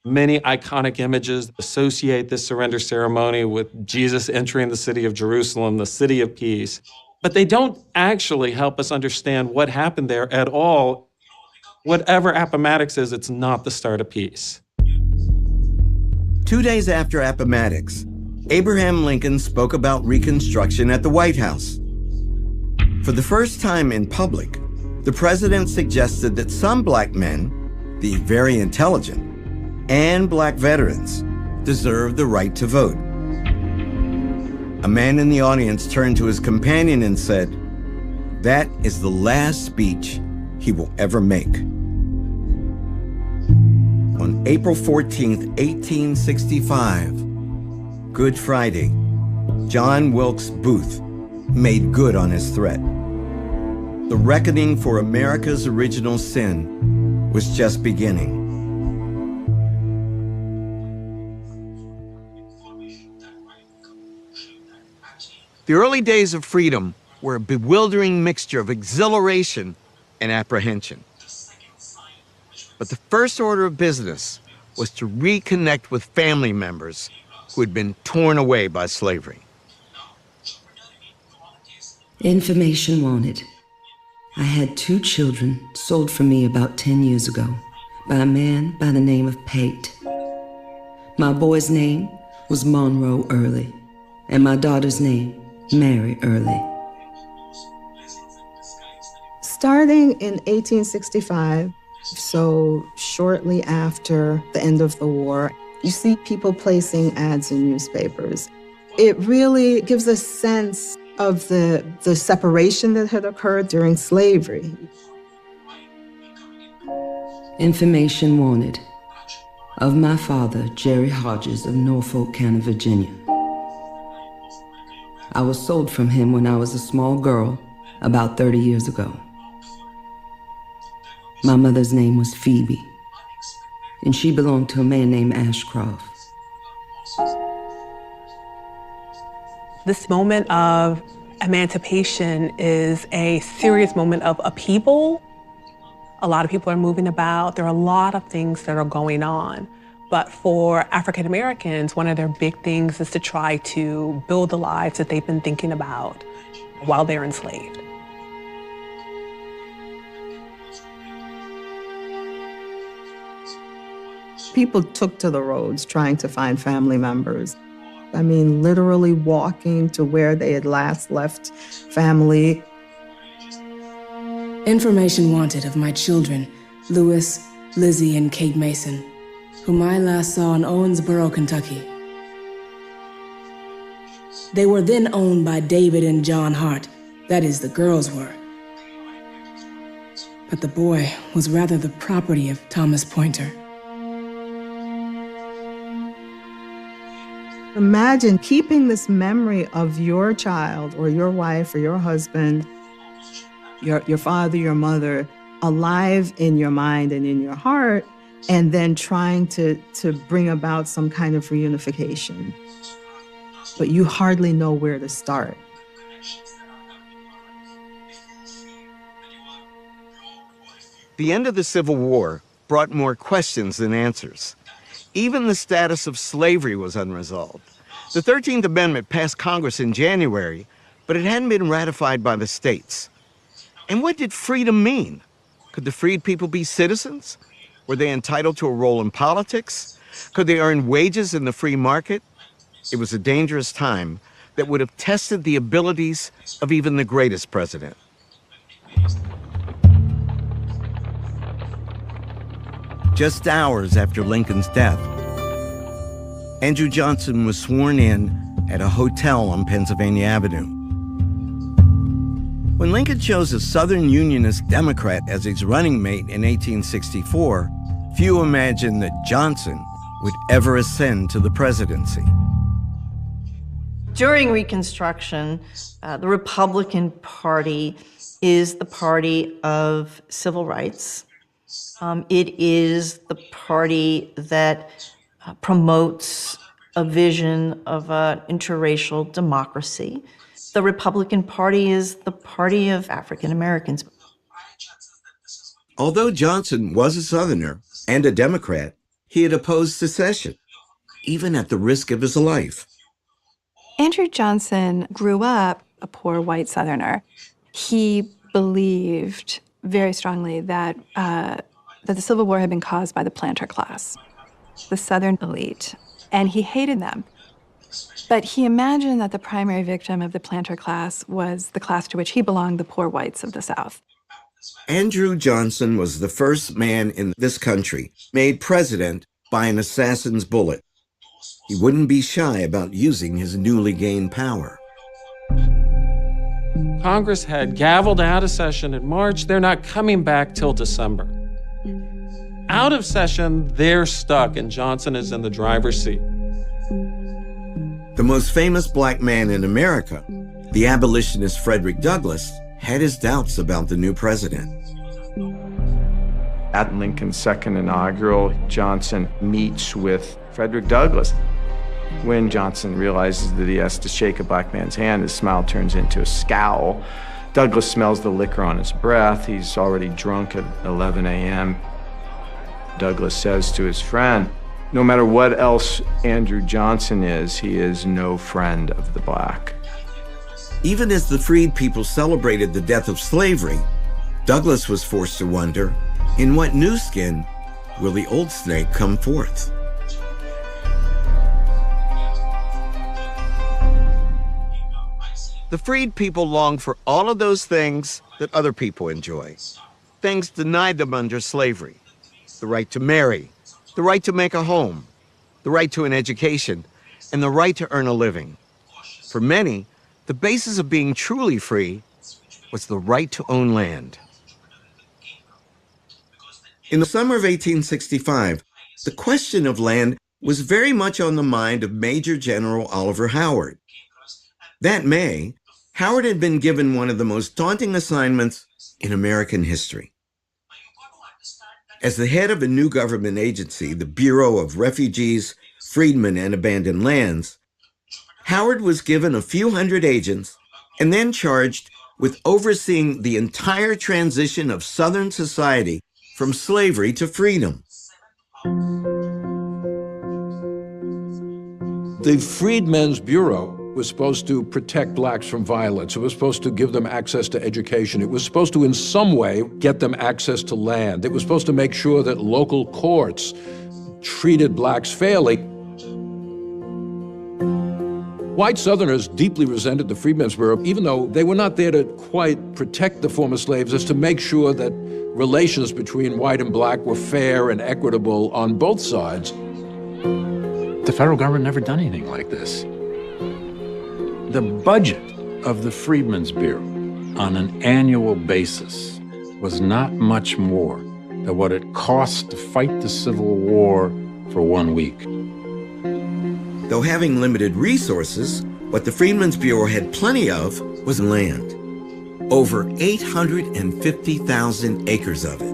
Many iconic images associate this surrender ceremony with Jesus entering the city of Jerusalem, the city of peace. But they don't actually help us understand what happened there at all. Whatever Appomattox is, it's not the start of peace. 2 days after Appomattox, Abraham Lincoln spoke about Reconstruction at the White House. For the first time in public, the president suggested that some black men, the very intelligent, and black veterans deserve the right to vote. A man in the audience turned to his companion and said, "That is the last speech he will ever make." On April 14th, 1865, Good Friday, John Wilkes Booth made good on his threat. The reckoning for America's original sin was just beginning. The early days of freedom were a bewildering mixture of exhilaration and apprehension. But the first order of business was to reconnect with family members who had been torn away by slavery. Information wanted. I had 2 children sold from me about 10 years ago by a man by the name of Pate. My boy's name was Monroe Early, and my daughter's name, Mary Early. Starting in 1865, so shortly after the end of the war, you see people placing ads in newspapers. It really gives a sense of the separation that had occurred during slavery. Information wanted. Of my father, Jerry Hodges of Norfolk County, Virginia. I was sold from him when I was a small girl about 30 years ago. My mother's name was Phoebe, and she belonged to a man named Ashcroft. This moment of emancipation is a serious moment of upheaval. A lot of people are moving about. There are a lot of things that are going on. But for African Americans, one of their big things is to try to build the lives that they've been thinking about while they're enslaved. People took to the roads trying to find family members. I mean, literally walking to where they had last left family. Information wanted of my children, Lewis, Lizzie, and Kate Mason, whom I last saw in Owensboro, Kentucky. They were then owned by David and John Hart, that is, the girls were, But the boy was rather the property of Thomas Pointer. Imagine keeping this memory of your child or your wife or your husband, your father, your mother, alive in your mind and in your heart, and then trying to bring about some kind of reunification. But you hardly know where to start. The end of the Civil War brought more questions than answers. Even the status of slavery was unresolved. The 13th Amendment passed Congress in January, but it hadn't been ratified by the states. And what did freedom mean? Could the freed people be citizens? Were they entitled to a role in politics? Could they earn wages in the free market? It was a dangerous time that would have tested the abilities of even the greatest president. Just hours after Lincoln's death, Andrew Johnson was sworn in at a hotel on Pennsylvania Avenue. When Lincoln chose a Southern Unionist Democrat as his running mate in 1864, few imagined that Johnson would ever ascend to the presidency. During Reconstruction, the Republican Party is the party of civil rights. It is the party that promotes a vision of an interracial democracy. The Republican Party is the party of African Americans. Although Johnson was a Southerner and a Democrat, he had opposed secession, even at the risk of his life. Andrew Johnson grew up a poor white Southerner. He believed very strongly that the Civil War had been caused by the planter class, the Southern elite, and he hated them. But he imagined that the primary victim of the planter class was the class to which he belonged, the poor whites of the South. Andrew Johnson was the first man in this country made president by an assassin's bullet. He wouldn't be shy about using his newly gained power. Congress had gavelled out of session in March. They're not coming back till December. Out of session, they're stuck, and Johnson is in the driver's seat. The most famous black man in America, the abolitionist Frederick Douglass, had his doubts about the new president. At Lincoln's second inaugural, Johnson meets with Frederick Douglass. When Johnson realizes that he has to shake a black man's hand, his smile turns into a scowl. Douglass smells the liquor on his breath. He's already drunk at 11 a.m. Douglass says to his friend, no matter what else Andrew Johnson is, he is no friend of the black. Even as the freed people celebrated the death of slavery, Douglass was forced to wonder, in what new skin will the old snake come forth? The freed people longed for all of those things that other people enjoy, things denied them under slavery. The right to marry, the right to make a home, the right to an education, and the right to earn a living. For many, the basis of being truly free was the right to own land. In the summer of 1865, the question of land was very much on the mind of Major General Oliver Howard. That May, Howard had been given one of the most daunting assignments in American history. As the head of a new government agency, the Bureau of Refugees, Freedmen, and Abandoned Lands, Howard was given a few hundred agents and then charged with overseeing the entire transition of Southern society from slavery to freedom. The Freedmen's Bureau was supposed to protect blacks from violence. It was supposed to give them access to education. It was supposed to, in some way, get them access to land. It was supposed to make sure that local courts treated blacks fairly. White Southerners deeply resented the Freedmen's Bureau, even though they were not there to quite protect the former slaves, as to make sure that relations between white and black were fair and equitable on both sides. The federal government never done anything like this. The budget of the Freedmen's Bureau on an annual basis was not much more than what it cost to fight the Civil War for 1 week. Though having limited resources, what the Freedmen's Bureau had plenty of was land. Over 850,000 acres of it.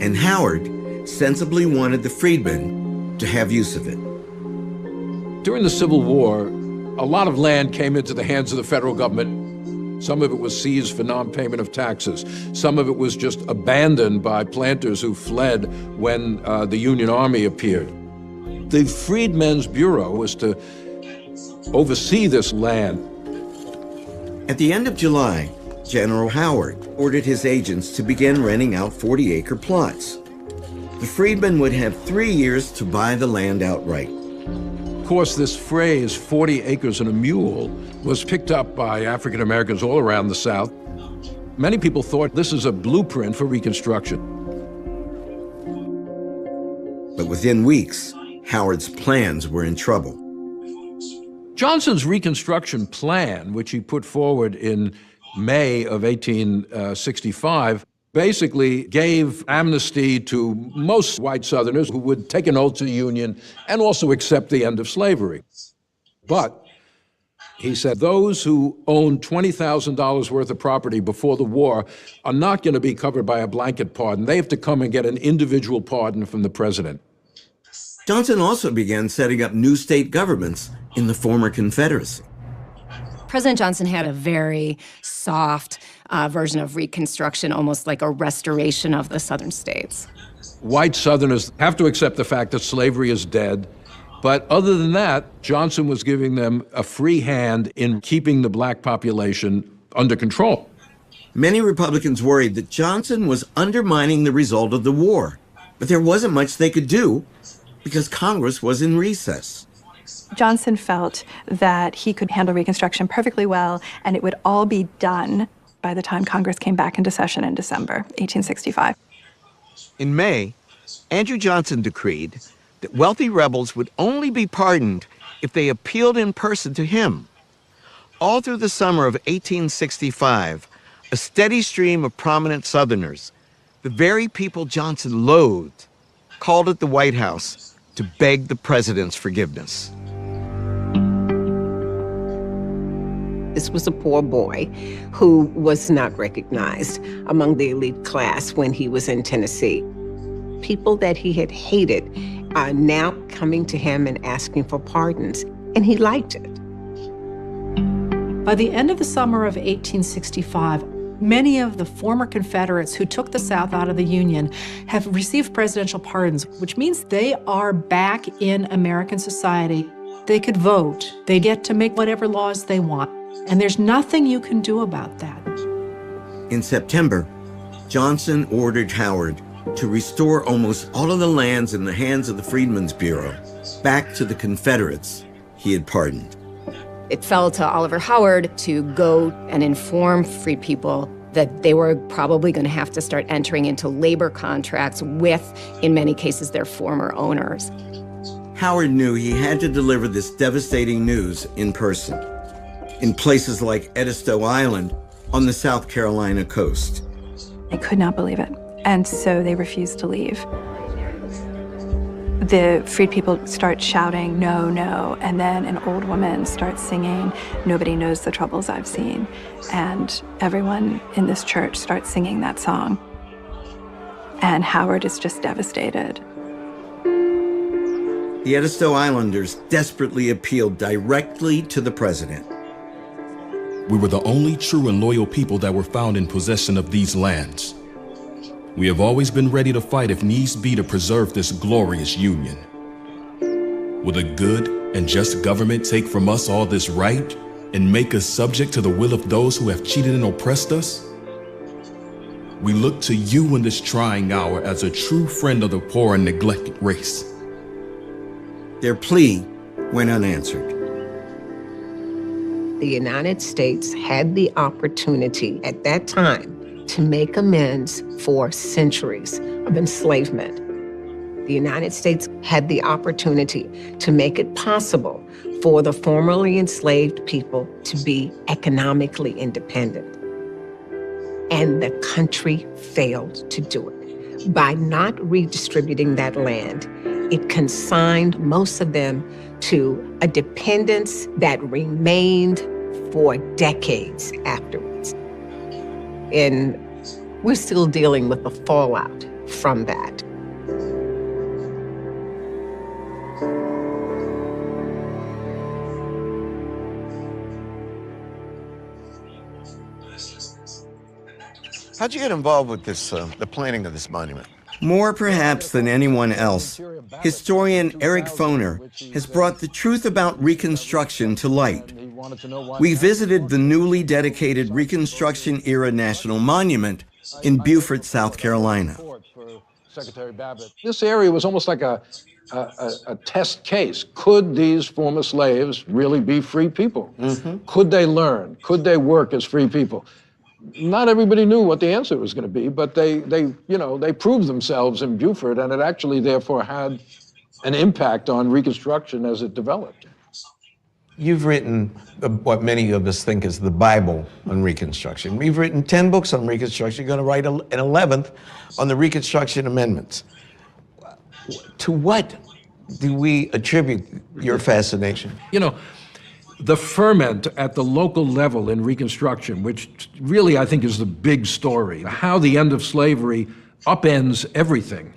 And Howard sensibly wanted the freedmen to have use of it. During the Civil War, a lot of land came into the hands of the federal government. Some of it was seized for non-payment of taxes. Some of it was just abandoned by planters who fled when the Union Army appeared. The Freedmen's Bureau was to oversee this land. At the end of July, General Howard ordered his agents to begin renting out 40-acre plots. The freedmen would have 3 years to buy the land outright. Of course, this phrase, 40 acres and a mule, was picked up by African Americans all around the South. Many people thought this is a blueprint for Reconstruction. But within weeks, Howard's plans were in trouble. Johnson's Reconstruction plan, which he put forward in May of 1865, basically gave amnesty to most white Southerners who would take an oath to the Union and also accept the end of slavery. But he said those who owned $20,000 worth of property before the war are not going to be covered by a blanket pardon. They have to come and get an individual pardon from the president. Johnson also began setting up new state governments in the former Confederacy. President Johnson had a very soft version of Reconstruction, almost like a restoration of the Southern states. White Southerners have to accept the fact that slavery is dead. But other than that, Johnson was giving them a free hand in keeping the black population under control. Many Republicans worried that Johnson was undermining the result of the war, but there wasn't much they could do because Congress was in recess. Johnson felt that he could handle Reconstruction perfectly well, and it would all be done by the time Congress came back into session in December 1865. In May, Andrew Johnson decreed that wealthy rebels would only be pardoned if they appealed in person to him. All through the summer of 1865, a steady stream of prominent Southerners, the very people Johnson loathed, called at the White House to beg the president's forgiveness. This was a poor boy who was not recognized among the elite class when he was in Tennessee. People that he had hated are now coming to him and asking for pardons, and he liked it. By the end of the summer of 1865, many of the former Confederates who took the South out of the Union have received presidential pardons, which means they are back in American society. They could vote. They get to make whatever laws they want. And there's nothing you can do about that. In September, Johnson ordered Howard to restore almost all of the lands in the hands of the Freedmen's Bureau back to the Confederates he had pardoned. It fell to Oliver Howard to go and inform free people that they were probably going to have to start entering into labor contracts with, in many cases, their former owners. Howard knew he had to deliver this devastating news in person, in places like Edisto Island on the South Carolina coast. They could not believe it, and so they refused to leave. The freed people start shouting, "No, no," and then an old woman starts singing, "Nobody knows the troubles I've seen." And everyone in this church starts singing that song. And Howard is just devastated. The Edisto Islanders desperately appealed directly to the president. We were the only true and loyal people that were found in possession of these lands. We have always been ready to fight if needs be to preserve this glorious union. Will a good and just government take from us all this right and make us subject to the will of those who have cheated and oppressed us? We look to you in this trying hour as a true friend of the poor and neglected race. Their plea went unanswered. The United States had the opportunity at that time to make amends for centuries of enslavement. The United States had the opportunity to make it possible for the formerly enslaved people to be economically independent. and the country failed to do it. By not redistributing that land, it consigned most of them to a dependence that remained for decades afterwards. And we're still dealing with the fallout from that. How'd you get involved with this, the planning of this monument? More perhaps than anyone else, historian Eric Foner has brought the truth about Reconstruction to light. We visited the newly dedicated Reconstruction-era National Monument in Beaufort, South Carolina. This area was almost like a test case. Could these former slaves really be free people? Could they learn? Could they work as free people? Not everybody knew what the answer was going to be, but they proved themselves in Beaufort, and it actually therefore had an impact on Reconstruction as it developed. You've written what many of us think is the Bible on Reconstruction. You've written 10 books on Reconstruction. You're going to write an 11th on the Reconstruction Amendments. To what do we attribute your fascination? You know, the ferment at the local level in Reconstruction, which really I think is the big story, how the end of slavery upends everything.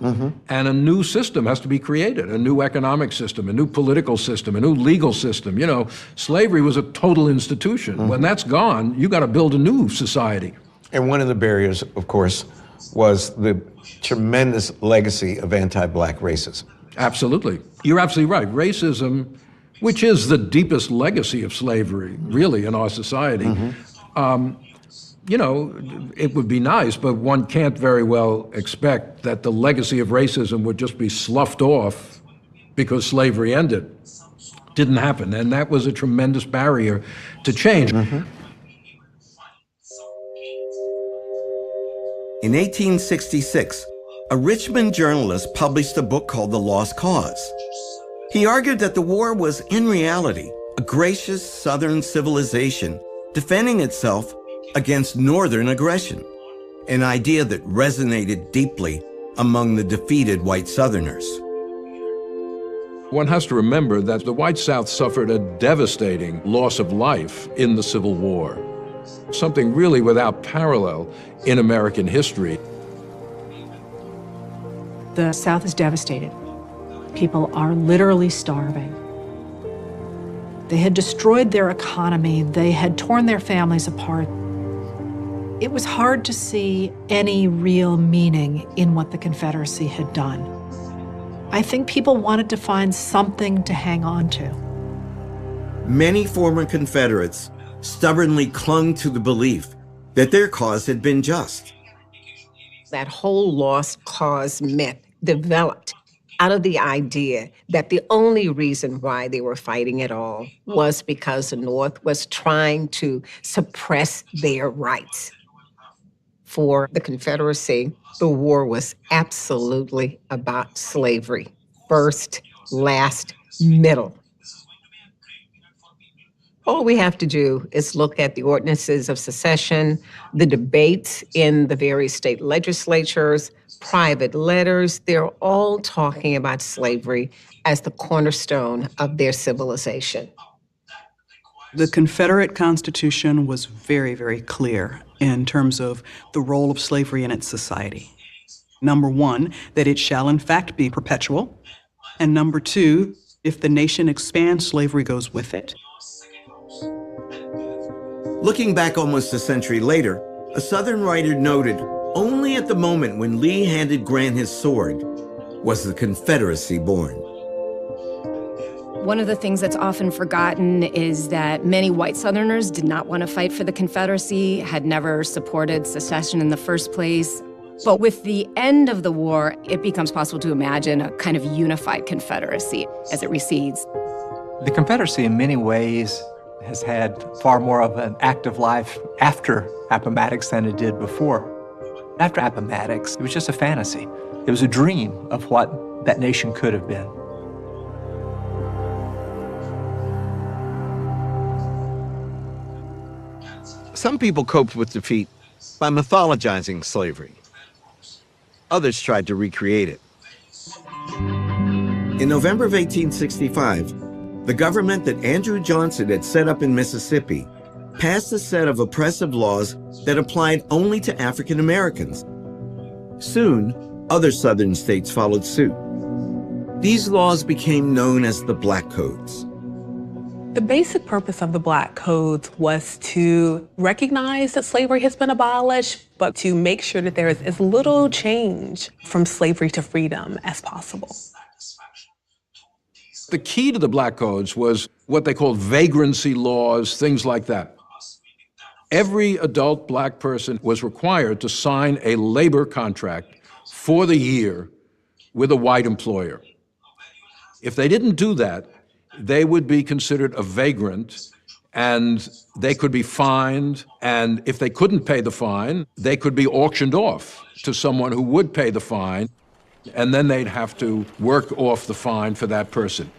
And a new system has to be created, a new economic system, a new political system, a new legal system. You know, slavery was a total institution. When that's gone, you got to build a new society. And one of the barriers, of course, was the tremendous legacy of anti-Black racism. Absolutely. You're absolutely right. Racism, which is the deepest legacy of slavery, really, in our society. You know, it would be nice, but one can't very well expect that the legacy of racism would just be sloughed off because slavery ended. Didn't happen, and that was a tremendous barrier to change. In 1866, a Richmond journalist published a book called The Lost Cause. He argued that the war was, in reality, a gracious Southern civilization defending itself against Northern aggression, an idea that resonated deeply among the defeated white Southerners. One has to remember that the white South suffered a devastating loss of life in the Civil War, something really without parallel in American history. The South is devastated. People are literally starving. They had destroyed their economy. They had torn their families apart. It was hard to see any real meaning in what the Confederacy had done. I think people wanted to find something to hang on to. Many former Confederates stubbornly clung to the belief that their cause had been just. That whole lost cause myth developed out of the idea that the only reason why they were fighting at all was because the North was trying to suppress their rights. For the Confederacy, the war was absolutely about slavery. First, last, middle. All we have to do is look at the ordinances of secession, the debates in the various state legislatures, private letters. They're all talking about slavery as the cornerstone of their civilization. The Confederate Constitution was very, very clear in terms of the role of slavery in its society. Number one, that it shall in fact be perpetual. And number two, if the nation expands, slavery goes with it. Looking back almost a century later, a Southern writer noted only at the moment when Lee handed Grant his sword was the Confederacy born. One of the things that's often forgotten is that many white Southerners did not want to fight for the Confederacy, had never supported secession in the first place. But with the end of the war, it becomes possible to imagine a kind of unified Confederacy as it recedes. The Confederacy, in many ways, has had far more of an active life after Appomattox than it did before. After Appomattox, it was just a fantasy. It was a dream of what that nation could have been. Some people coped with defeat by mythologizing slavery. Others tried to recreate it. In November of 1865, the government that Andrew Johnson had set up in Mississippi passed a set of oppressive laws that applied only to African Americans. Soon, other Southern states followed suit. These laws became known as the Black Codes. The basic purpose of the Black Codes was to recognize that slavery has been abolished, but to make sure that there is as little change from slavery to freedom as possible. The key to the Black Codes was what they called vagrancy laws, things like that. Every adult black person was required to sign a labor contract for the year with a white employer. If they didn't do that, they would be considered a vagrant, and they could be fined, and if they couldn't pay the fine, they could be auctioned off to someone who would pay the fine, and then they'd have to work off the fine for that person.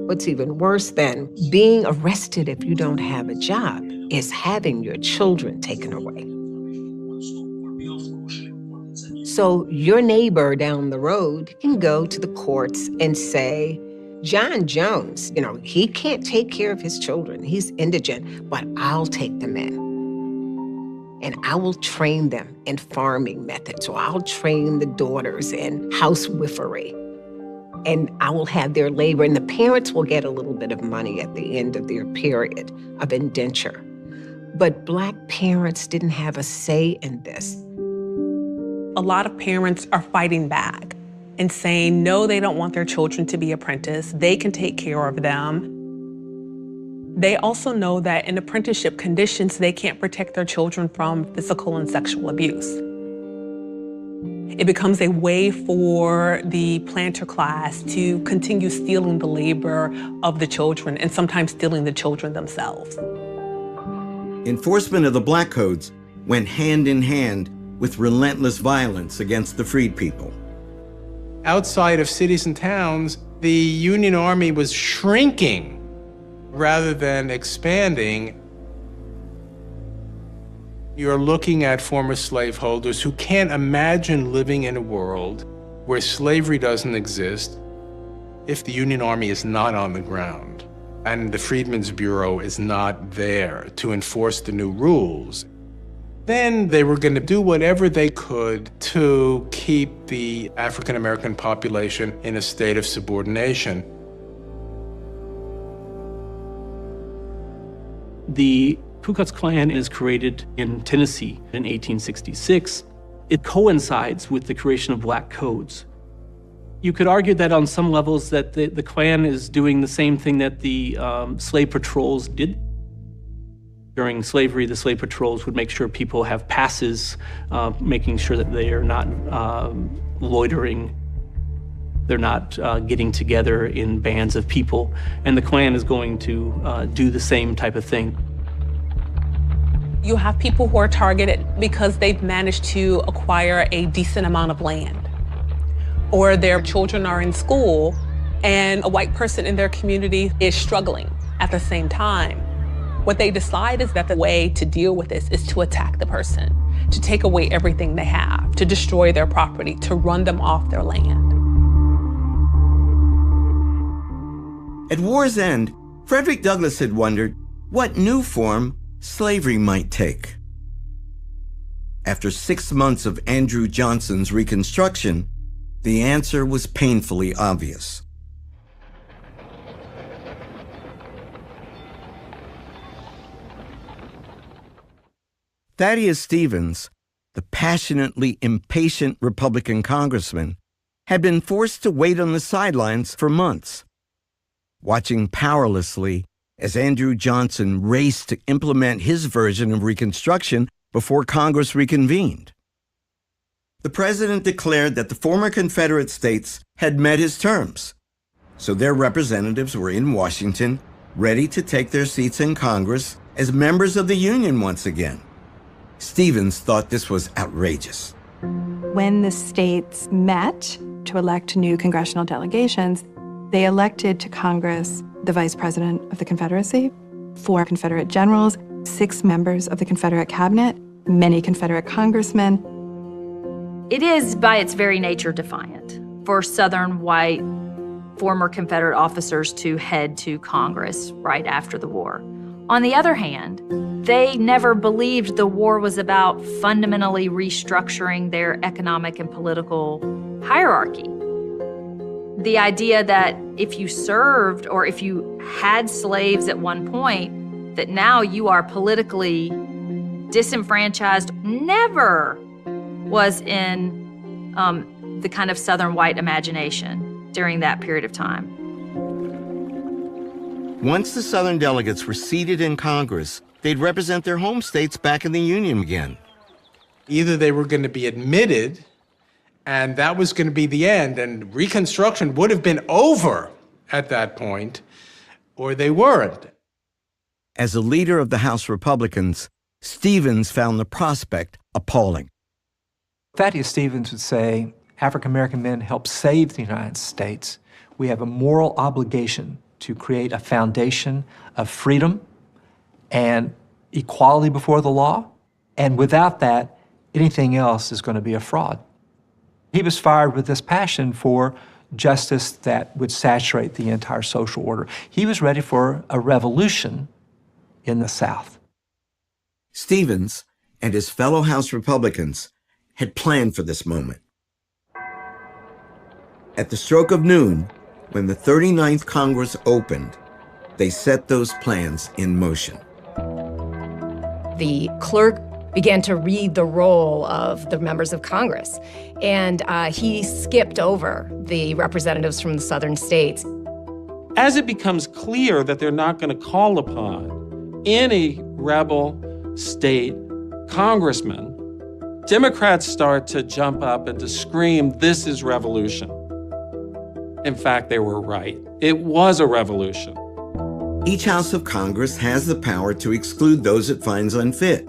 What's even worse than being arrested if you don't have a job is having your children taken away. So your neighbor down the road can go to the courts and say, John Jones, he can't take care of his children. He's indigent, but I'll take them in. And I will train them in farming methods, or I'll train the daughters in housewifery. And I will have their labor, and the parents will get a little bit of money at the end of their period of indenture. But Black parents didn't have a say in this. A lot of parents are fighting back and saying, no, they don't want their children to be apprenticed. They can take care of them. They also know that in apprenticeship conditions, they can't protect their children from physical and sexual abuse. It becomes a way for the planter class to continue stealing the labor of the children, and sometimes stealing the children themselves. Enforcement of the Black Codes went hand in hand with relentless violence against the freed people. Outside of cities and towns, the Union Army was shrinking rather than expanding. You're looking at former slaveholders who can't imagine living in a world where slavery doesn't exist if the Union Army is not on the ground and the Freedmen's Bureau is not there to enforce the new rules. Then they were going to do whatever they could to keep the African American population in a state of subordination. The Ku Klux Klan is created in Tennessee in 1866. It coincides with the creation of Black Codes. You could argue that on some levels that the Klan is doing the same thing that the slave patrols did. During slavery, the slave patrols would make sure people have passes, making sure that they are not loitering. They're not getting together in bands of people. And the Klan is going to do the same type of thing. You have people who are targeted because they've managed to acquire a decent amount of land, or their children are in school and a white person in their community is struggling at the same time. What they decide is that the way to deal with this is to attack the person, to take away everything they have, to destroy their property, to run them off their land. At war's end, Frederick Douglass had wondered what new form slavery might take. After 6 months of Andrew Johnson's Reconstruction, the answer was painfully obvious. Thaddeus Stevens, the passionately impatient Republican congressman, had been forced to wait on the sidelines for months, watching powerlessly as Andrew Johnson raced to implement his version of Reconstruction before Congress reconvened. The president declared that the former Confederate states had met his terms, so their representatives were in Washington, ready to take their seats in Congress as members of the Union once again. Stevens thought this was outrageous. When the states met to elect new congressional delegations, they elected to Congress the Vice President of the Confederacy, 4 Confederate generals, 6 members of the Confederate cabinet, many Confederate congressmen. It is, by its very nature, defiant for Southern white former Confederate officers to head to Congress right after the war. On the other hand, they never believed the war was about fundamentally restructuring their economic and political hierarchy. The idea that if you served or if you had slaves at one point, that now you are politically disenfranchised never was in the kind of Southern white imagination during that period of time. Once the Southern delegates were seated in Congress, they'd represent their home states back in the Union again. Either they were going to be admitted, and that was going to be the end, and Reconstruction would have been over at that point, or they weren't. As a leader of the House Republicans, Stevens found the prospect appalling. Thaddeus Stevens would say, African American men helped save the United States. We have a moral obligation to create a foundation of freedom and equality before the law. And without that, anything else is going to be a fraud. He was fired with this passion for justice that would saturate the entire social order. He was ready for a revolution in the South. Stevens and his fellow House Republicans had planned for this moment. At the stroke of noon, when the 39th Congress opened, they set those plans in motion. The clerk began to read the roll of the members of Congress, and he skipped over the representatives from the southern states. As it becomes clear that they're not going to call upon any rebel state congressman, Democrats start to jump up and to scream, "This is revolution." In fact, they were right. It was a revolution. Each House of Congress has the power to exclude those it finds unfit.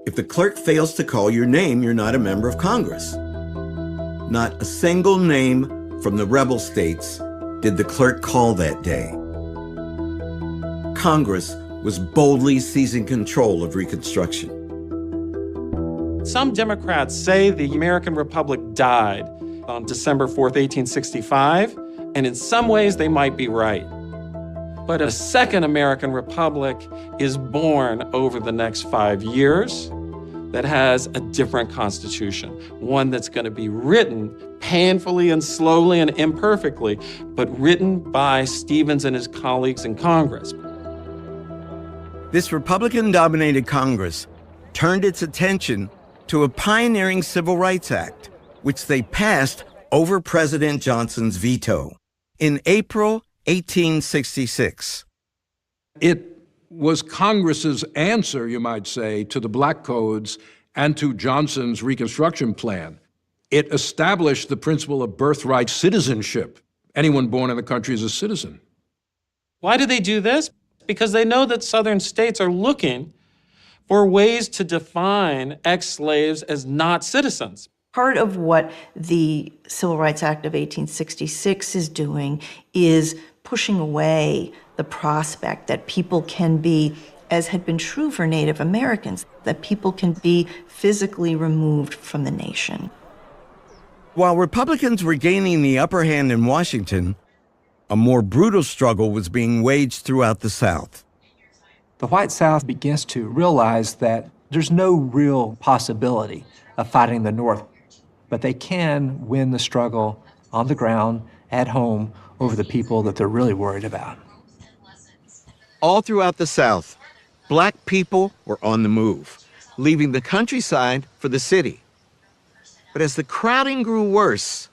If the clerk fails to call your name, you're not a member of Congress. Not a single name from the rebel states did the clerk call that day. Congress was boldly seizing control of Reconstruction. Some Democrats say the American Republic died on December 4th, 1865, and in some ways they might be right. But a second American Republic is born over the next 5 years that has a different constitution, one that's going to be written painfully and slowly and imperfectly, but written by Stevens and his colleagues in Congress. This Republican-dominated Congress turned its attention to a pioneering Civil Rights Act, which they passed over President Johnson's veto in April 1866. It was Congress's answer, you might say, to the Black Codes and to Johnson's Reconstruction Plan. It established the principle of birthright citizenship. Anyone born in the country is a citizen. Why do they do this? Because they know that Southern states are looking for ways to define ex-slaves as not citizens. Part of what the Civil Rights Act of 1866 is doing is pushing away the prospect that people can be, as had been true for Native Americans, that people can be physically removed from the nation. While Republicans were gaining the upper hand in Washington, a more brutal struggle was being waged throughout the South. The white South begins to realize that there's no real possibility of fighting the North, but they can win the struggle on the ground, at home, over the people that they're really worried about. All throughout the South, Black people were on the move, leaving the countryside for the city. But as the crowding grew worse,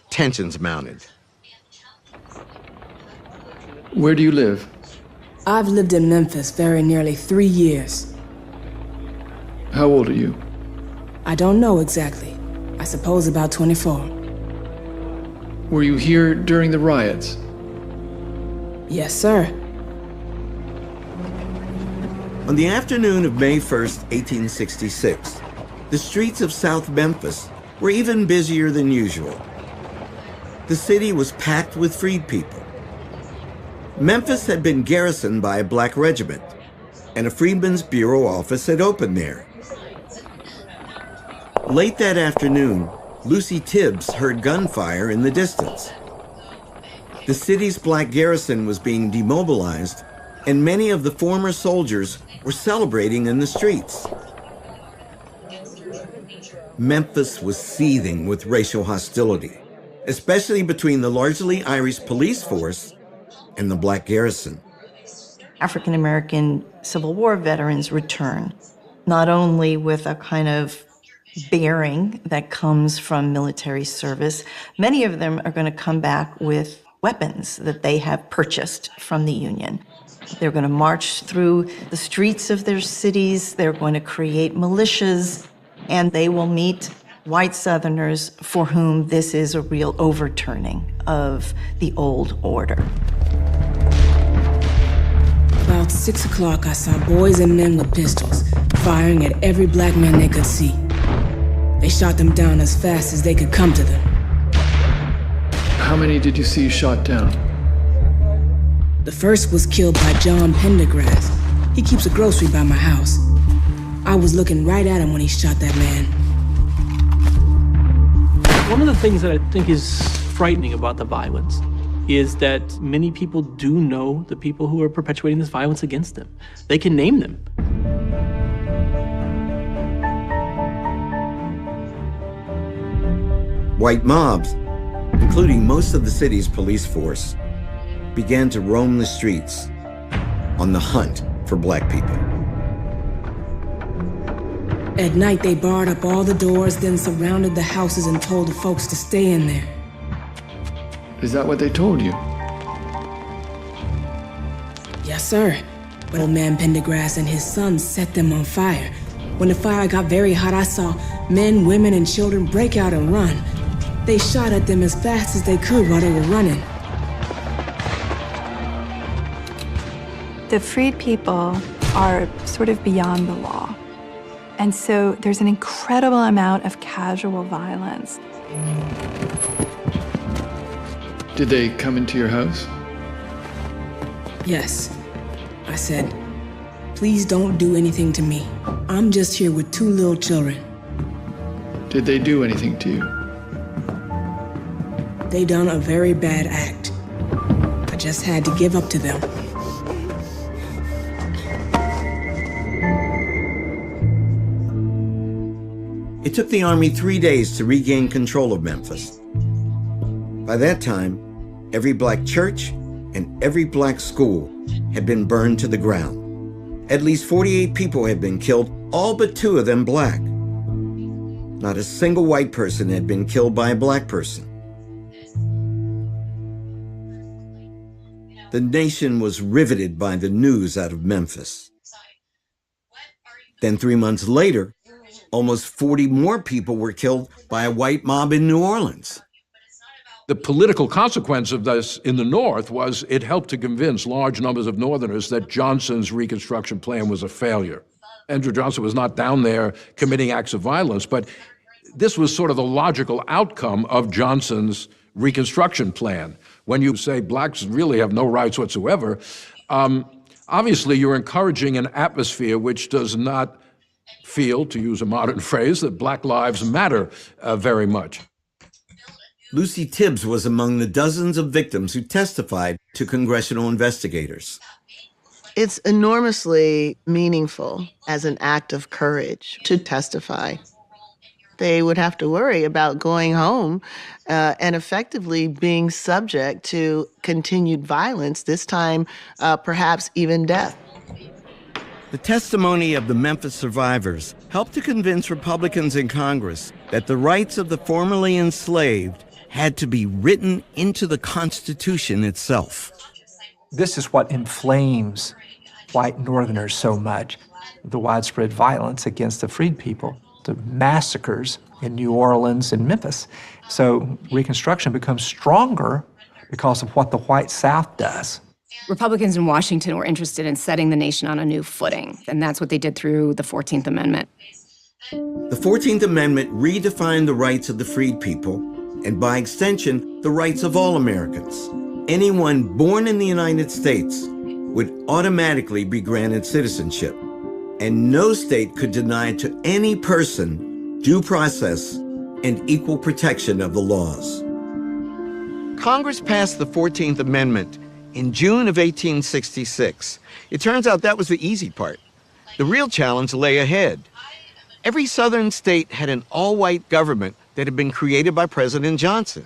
tensions mounted. Where do you live? I've lived in Memphis very nearly 3 years. How old are you? I don't know exactly. I suppose about 24. Were you here during the riots? Yes, sir. On the afternoon of May 1st, 1866, the streets of South Memphis were even busier than usual. The city was packed with freed people. Memphis had been garrisoned by a black regiment, and a Freedmen's Bureau office had opened there. Late that afternoon, Lucy Tibbs heard gunfire in the distance. The city's black garrison was being demobilized, and many of the former soldiers were celebrating in the streets. Memphis was seething with racial hostility, especially between the largely Irish police force and the black garrison. African American Civil War veterans return, not only with a kind of bearing that comes from military service, many of them are going to come back with weapons that they have purchased from the Union. They're going to march through the streets of their cities, they're going to create militias, and they will meet white Southerners for whom this is a real overturning of the old order. About 6 o'clock, I saw boys and men with pistols, firing at every black man they could see. They shot them down as fast as they could come to them. How many did you see shot down? The first was killed by John Pendergrass. He keeps a grocery by my house. I was looking right at him when he shot that man. One of the things that I think is frightening about the violence is that many people do know the people who are perpetuating this violence against them. They can name them. White mobs, including most of the city's police force, began to roam the streets on the hunt for black people. At night, they barred up all the doors, then surrounded the houses and told the folks to stay in there. Is that what they told you? Yes, sir. But old man Pendergrass and his sons set them on fire. When the fire got very hot, I saw men, women, and children break out and run. They shot at them as fast as they could while they were running. The freed people are sort of beyond the law. And so there's an incredible amount of casual violence. Did they come into your house? Yes. I said, please don't do anything to me. I'm just here with 2 little children. Did they do anything to you? They done a very bad act. I just had to give up to them. It took the Army 3 days to regain control of Memphis. By that time, every black church and every black school had been burned to the ground. At least 48 people had been killed, all but 2 of them black. Not a single white person had been killed by a black person. The nation was riveted by the news out of Memphis. Then 3 months later, almost 40 more people were killed by a white mob in New Orleans. The political consequence of this in the North was it helped to convince large numbers of Northerners that Johnson's Reconstruction plan was a failure. Andrew Johnson was not down there committing acts of violence, but this was sort of the logical outcome of Johnson's Reconstruction plan. When you say blacks really have no rights whatsoever, obviously you're encouraging an atmosphere which does not feel, to use a modern phrase, that black lives matter very much. Lucy Tibbs was among the dozens of victims who testified to congressional investigators. It's enormously meaningful as an act of courage to testify. They would have to worry about going home and effectively being subject to continued violence, this time perhaps even death. The testimony of the Memphis survivors helped to convince Republicans in Congress that the rights of the formerly enslaved had to be written into the Constitution itself. This is what inflames white Northerners so much, the widespread violence against the freed people, the massacres in New Orleans and Memphis. So Reconstruction becomes stronger because of what the white South does. Republicans in Washington were interested in setting the nation on a new footing, and that's what they did through the 14th Amendment. The 14th Amendment redefined the rights of the freed people, and by extension, the rights of all Americans, anyone born in the United States would automatically be granted citizenship, and no state could deny to any person due process and equal protection of the laws. Congress passed the 14th Amendment in June of 1866. It turns out that was the easy part. The real challenge lay ahead. Every southern state had an all-white government that had been created by President Johnson.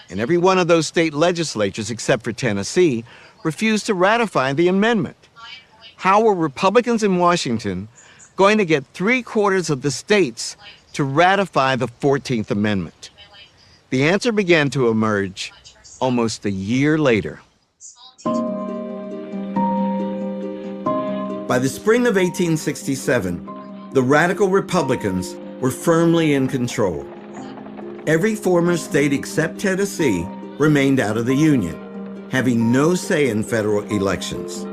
And every one of those state legislatures, except for Tennessee, refused to ratify the amendment. How were Republicans in Washington going to get 3/4 of the states to ratify the 14th Amendment? The answer began to emerge almost a year later. By the spring of 1867, the radical Republicans were firmly in control. Every former state except Tennessee remained out of the Union, having no say in federal elections.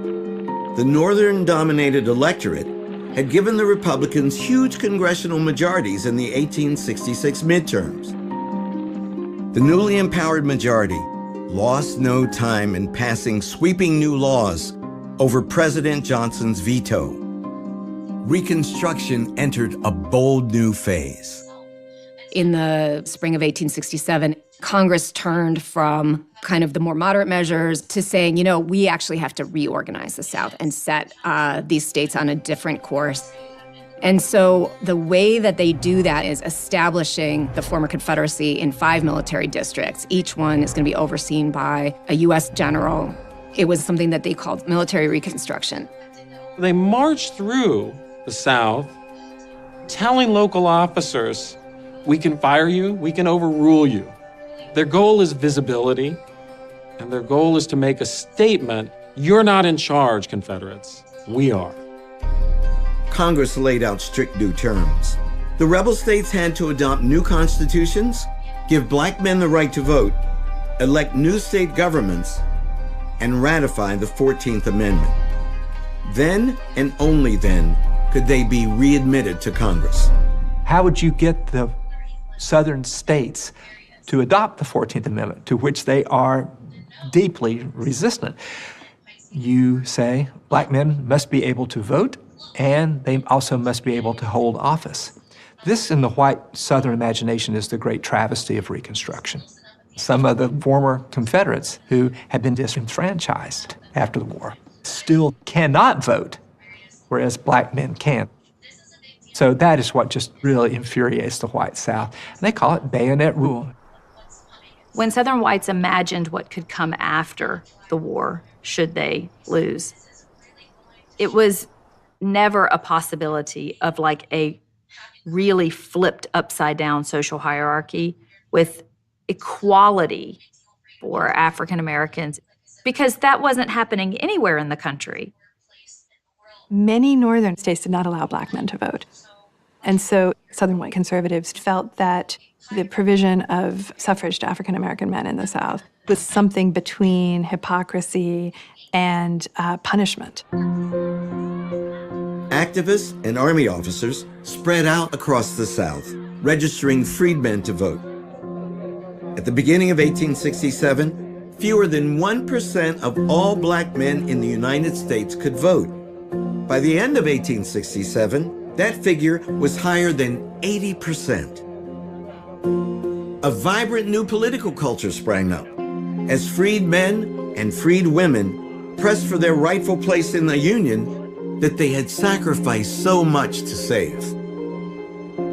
The Northern-dominated electorate had given the Republicans huge congressional majorities in the 1866 midterms. The newly empowered majority lost no time in passing sweeping new laws over President Johnson's veto. Reconstruction entered a bold new phase. In the spring of 1867, Congress turned from kind of the more moderate measures to saying, you know, we actually have to reorganize the South and set these states on a different course. And so the way that they do that is establishing the former Confederacy in 5 military districts. Each one is going to be overseen by a U.S. general. It was something that they called military reconstruction. They marched through the South telling local officers, we can fire you, we can overrule you. Their goal is visibility, and their goal is to make a statement, you're not in charge, Confederates, we are. Congress laid out strict new terms. The rebel states had to adopt new constitutions, give black men the right to vote, elect new state governments, and ratify the 14th Amendment. Then, and only then, could they be readmitted to Congress. How would you get the southern states to adopt the 14th Amendment, to which they are deeply resistant? You say black men must be able to vote, and they also must be able to hold office. This, in the white Southern imagination, is the great travesty of Reconstruction. Some of the former Confederates who had been disenfranchised after the war still cannot vote, whereas black men can. So that is what just really infuriates the white South. And they call it bayonet rule. When Southern whites imagined what could come after the war, should they lose, it was never a possibility of like a really flipped upside down social hierarchy with equality for African Americans, because that wasn't happening anywhere in the country. Many northern states did not allow black men to vote. And so Southern white conservatives felt that the provision of suffrage to African American men in the South was something between hypocrisy and punishment. Activists and Army officers spread out across the South, registering freedmen to vote. At the beginning of 1867, fewer than 1% of all black men in the United States could vote. By the end of 1867, that figure was higher than 80%. A vibrant new political culture sprang up as freed men and freed women pressed for their rightful place in the Union that they had sacrificed so much to save.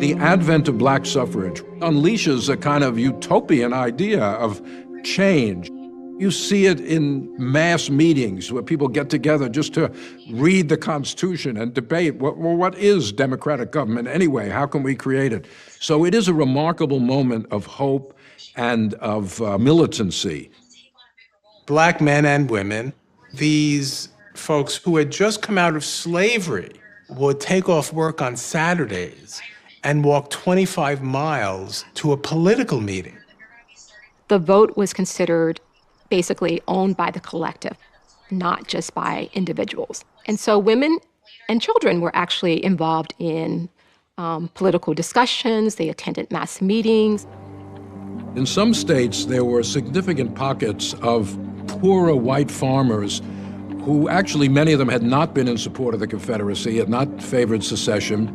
The advent of black suffrage unleashes a kind of utopian idea of change. You see it in mass meetings where people get together just to read the Constitution and debate, what is democratic government anyway? How can we create it? So it is a remarkable moment of hope and of militancy. Black men and women, these folks who had just come out of slavery, would take off work on Saturdays and walk 25 miles to a political meeting. The vote was considered basically owned by the collective, not just by individuals. And so women and children were actually involved in political discussions. They attended mass meetings. In some states, there were significant pockets of poorer white farmers who actually, many of them had not been in support of the Confederacy, had not favored secession,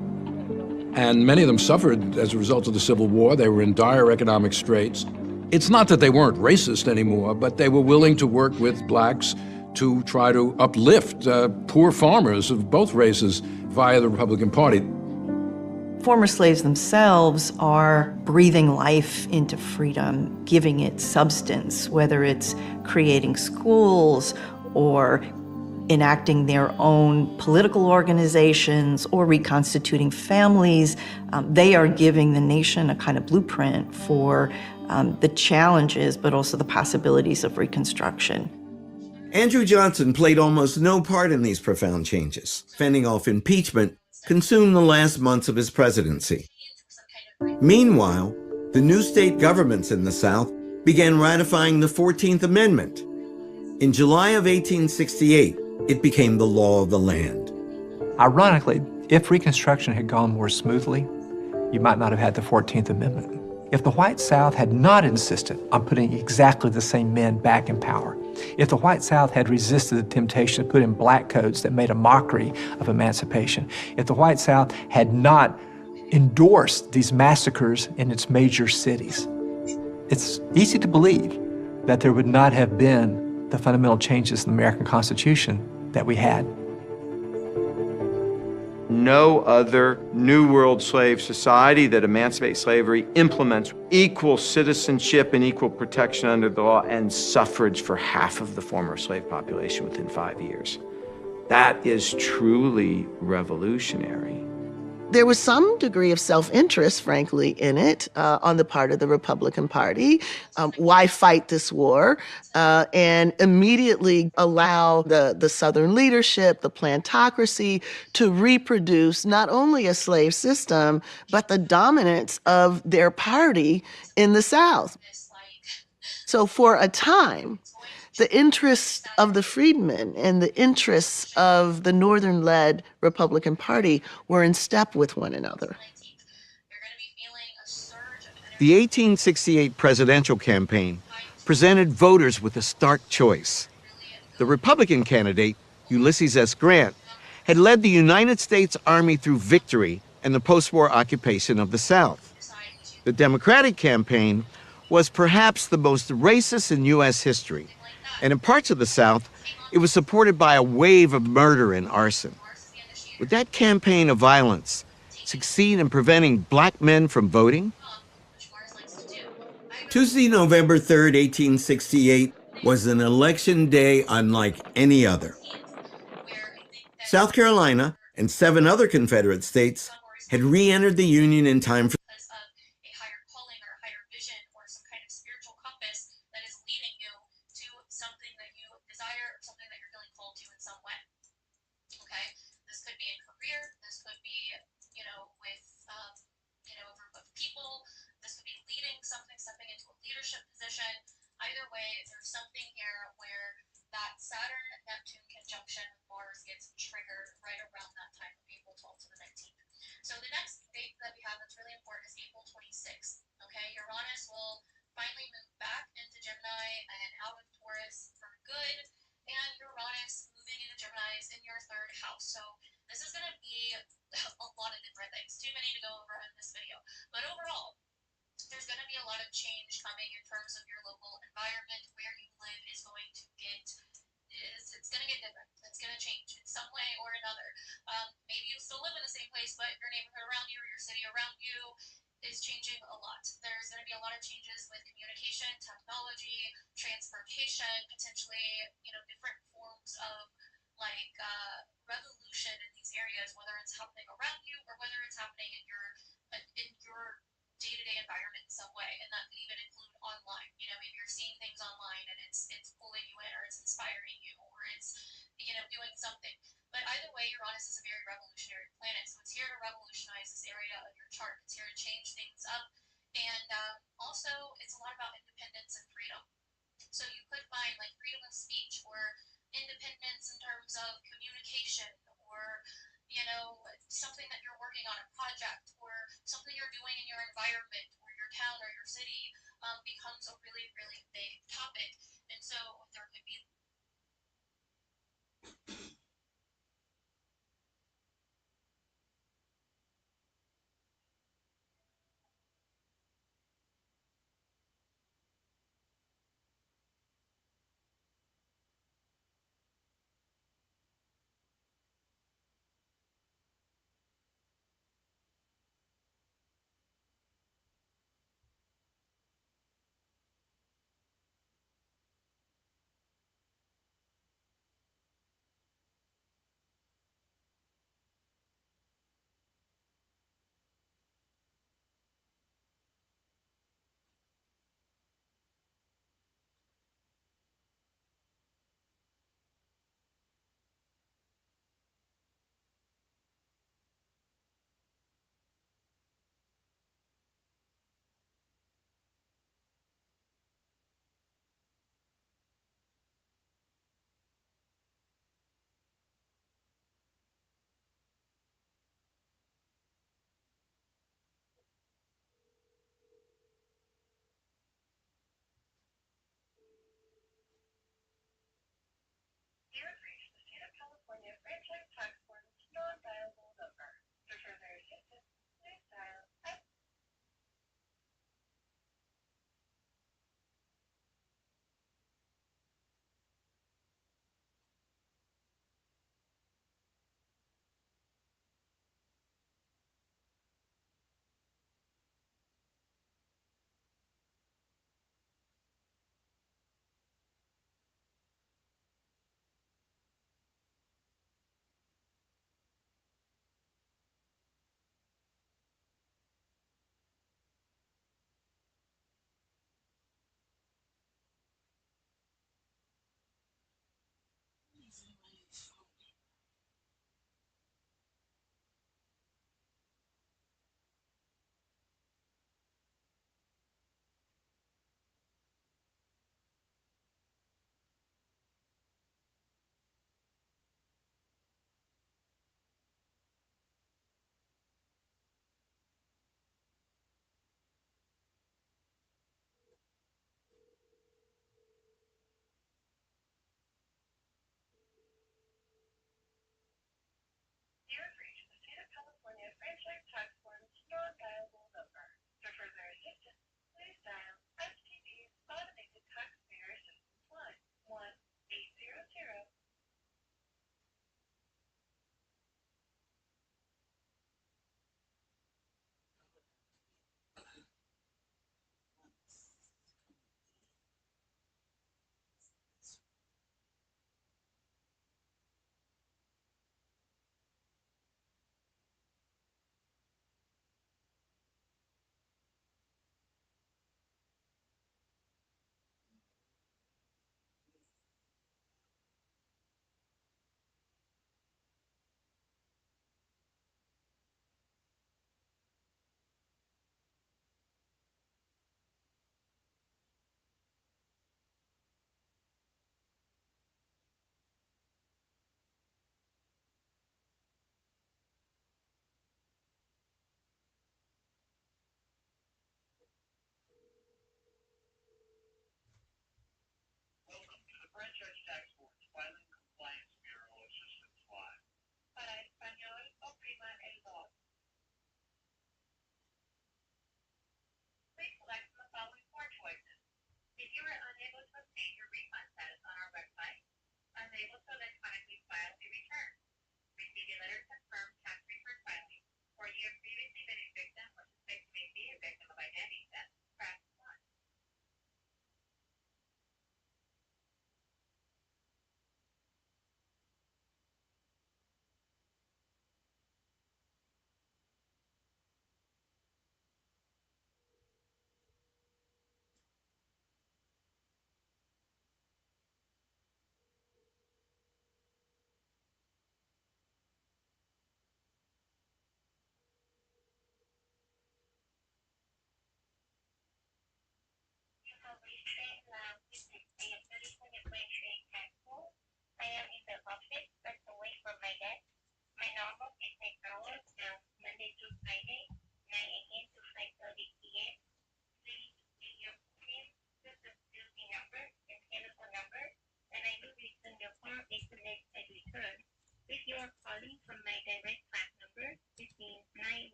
and many of them suffered as a result of the Civil War. They were in dire economic straits. It's not that they weren't racist anymore, but they were willing to work with blacks to try to uplift poor farmers of both races via the Republican Party. Former slaves themselves are breathing life into freedom, giving it substance, whether it's creating schools or enacting their own political organizations or reconstituting families. They are giving the nation a kind of blueprint for the challenges, but also the possibilities of Reconstruction. Andrew Johnson played almost no part in these profound changes. Fending off impeachment consumed the last months of his presidency. Meanwhile, the new state governments in the South began ratifying the 14th Amendment. In July of 1868, it became the law of the land. Ironically, if Reconstruction had gone more smoothly, you might not have had the 14th Amendment. If the white South had not insisted on putting exactly the same men back in power, if the white South had resisted the temptation to put in black codes that made a mockery of emancipation, if the white South had not endorsed these massacres in its major cities, it's easy to believe that there would not have been the fundamental changes in the American Constitution that we had. No other New World slave society that emancipates slavery implements equal citizenship and equal protection under the law and suffrage for half of the former slave population within 5 years. That is truly revolutionary. There was some degree of self-interest, frankly, in it on the part of the Republican Party. Why fight this war? And immediately allow the Southern leadership, the plantocracy, to reproduce not only a slave system, but the dominance of their party in the South. So for a time, the interests of the freedmen and the interests of the Northern-led Republican Party were in step with one another. The 1868 presidential campaign presented voters with a stark choice. The Republican candidate, Ulysses S. Grant, had led the United States Army through victory and the post-war occupation of the South. The Democratic campaign was perhaps the most racist in U.S. history. And in parts of the South, it was supported by a wave of murder and arson. Would that campaign of violence succeed in preventing black men from voting? Tuesday, November 3rd, 1868, was an election day unlike any other. South Carolina and 7 other Confederate states had re-entered the Union in time for Either way, there's something here where that Saturn-Neptune conjunction with Mars gets triggered right around that time of April 12th to the 19th. So the next date that we have that's really important is April 26th. Okay, Uranus will finally move back into Gemini and out of Taurus for good, and Uranus moving into Gemini is in your 3rd house. So this is going to be a lot of different things. Too many to go over in this video. But overall, there's going to be a lot of change coming in terms of your local environment. Where you live is going to get, it's going to get different. It's going to change in some way or another. Maybe you still live in the same place, but your neighborhood around you or your city around you is changing a lot. There's going to be a lot of changes with communication, technology, transportation, potentially, different forms of revolution in these areas, whether it's happening around you or whether it's happening in your day-to-day environment in some way, and that could even include online. Maybe you're seeing things online and it's pulling you in, or it's inspiring you, or it's doing something. But either way, Uranus is a very revolutionary planet, so it's here to revolutionize this area of your chart. It's here to change things up, and also it's a lot about independence and freedom. So you could find freedom of speech or independence in terms of communication, or something that you're working on, a project, or something you're doing in your environment or your town or your city becomes a really, really big topic And so there could be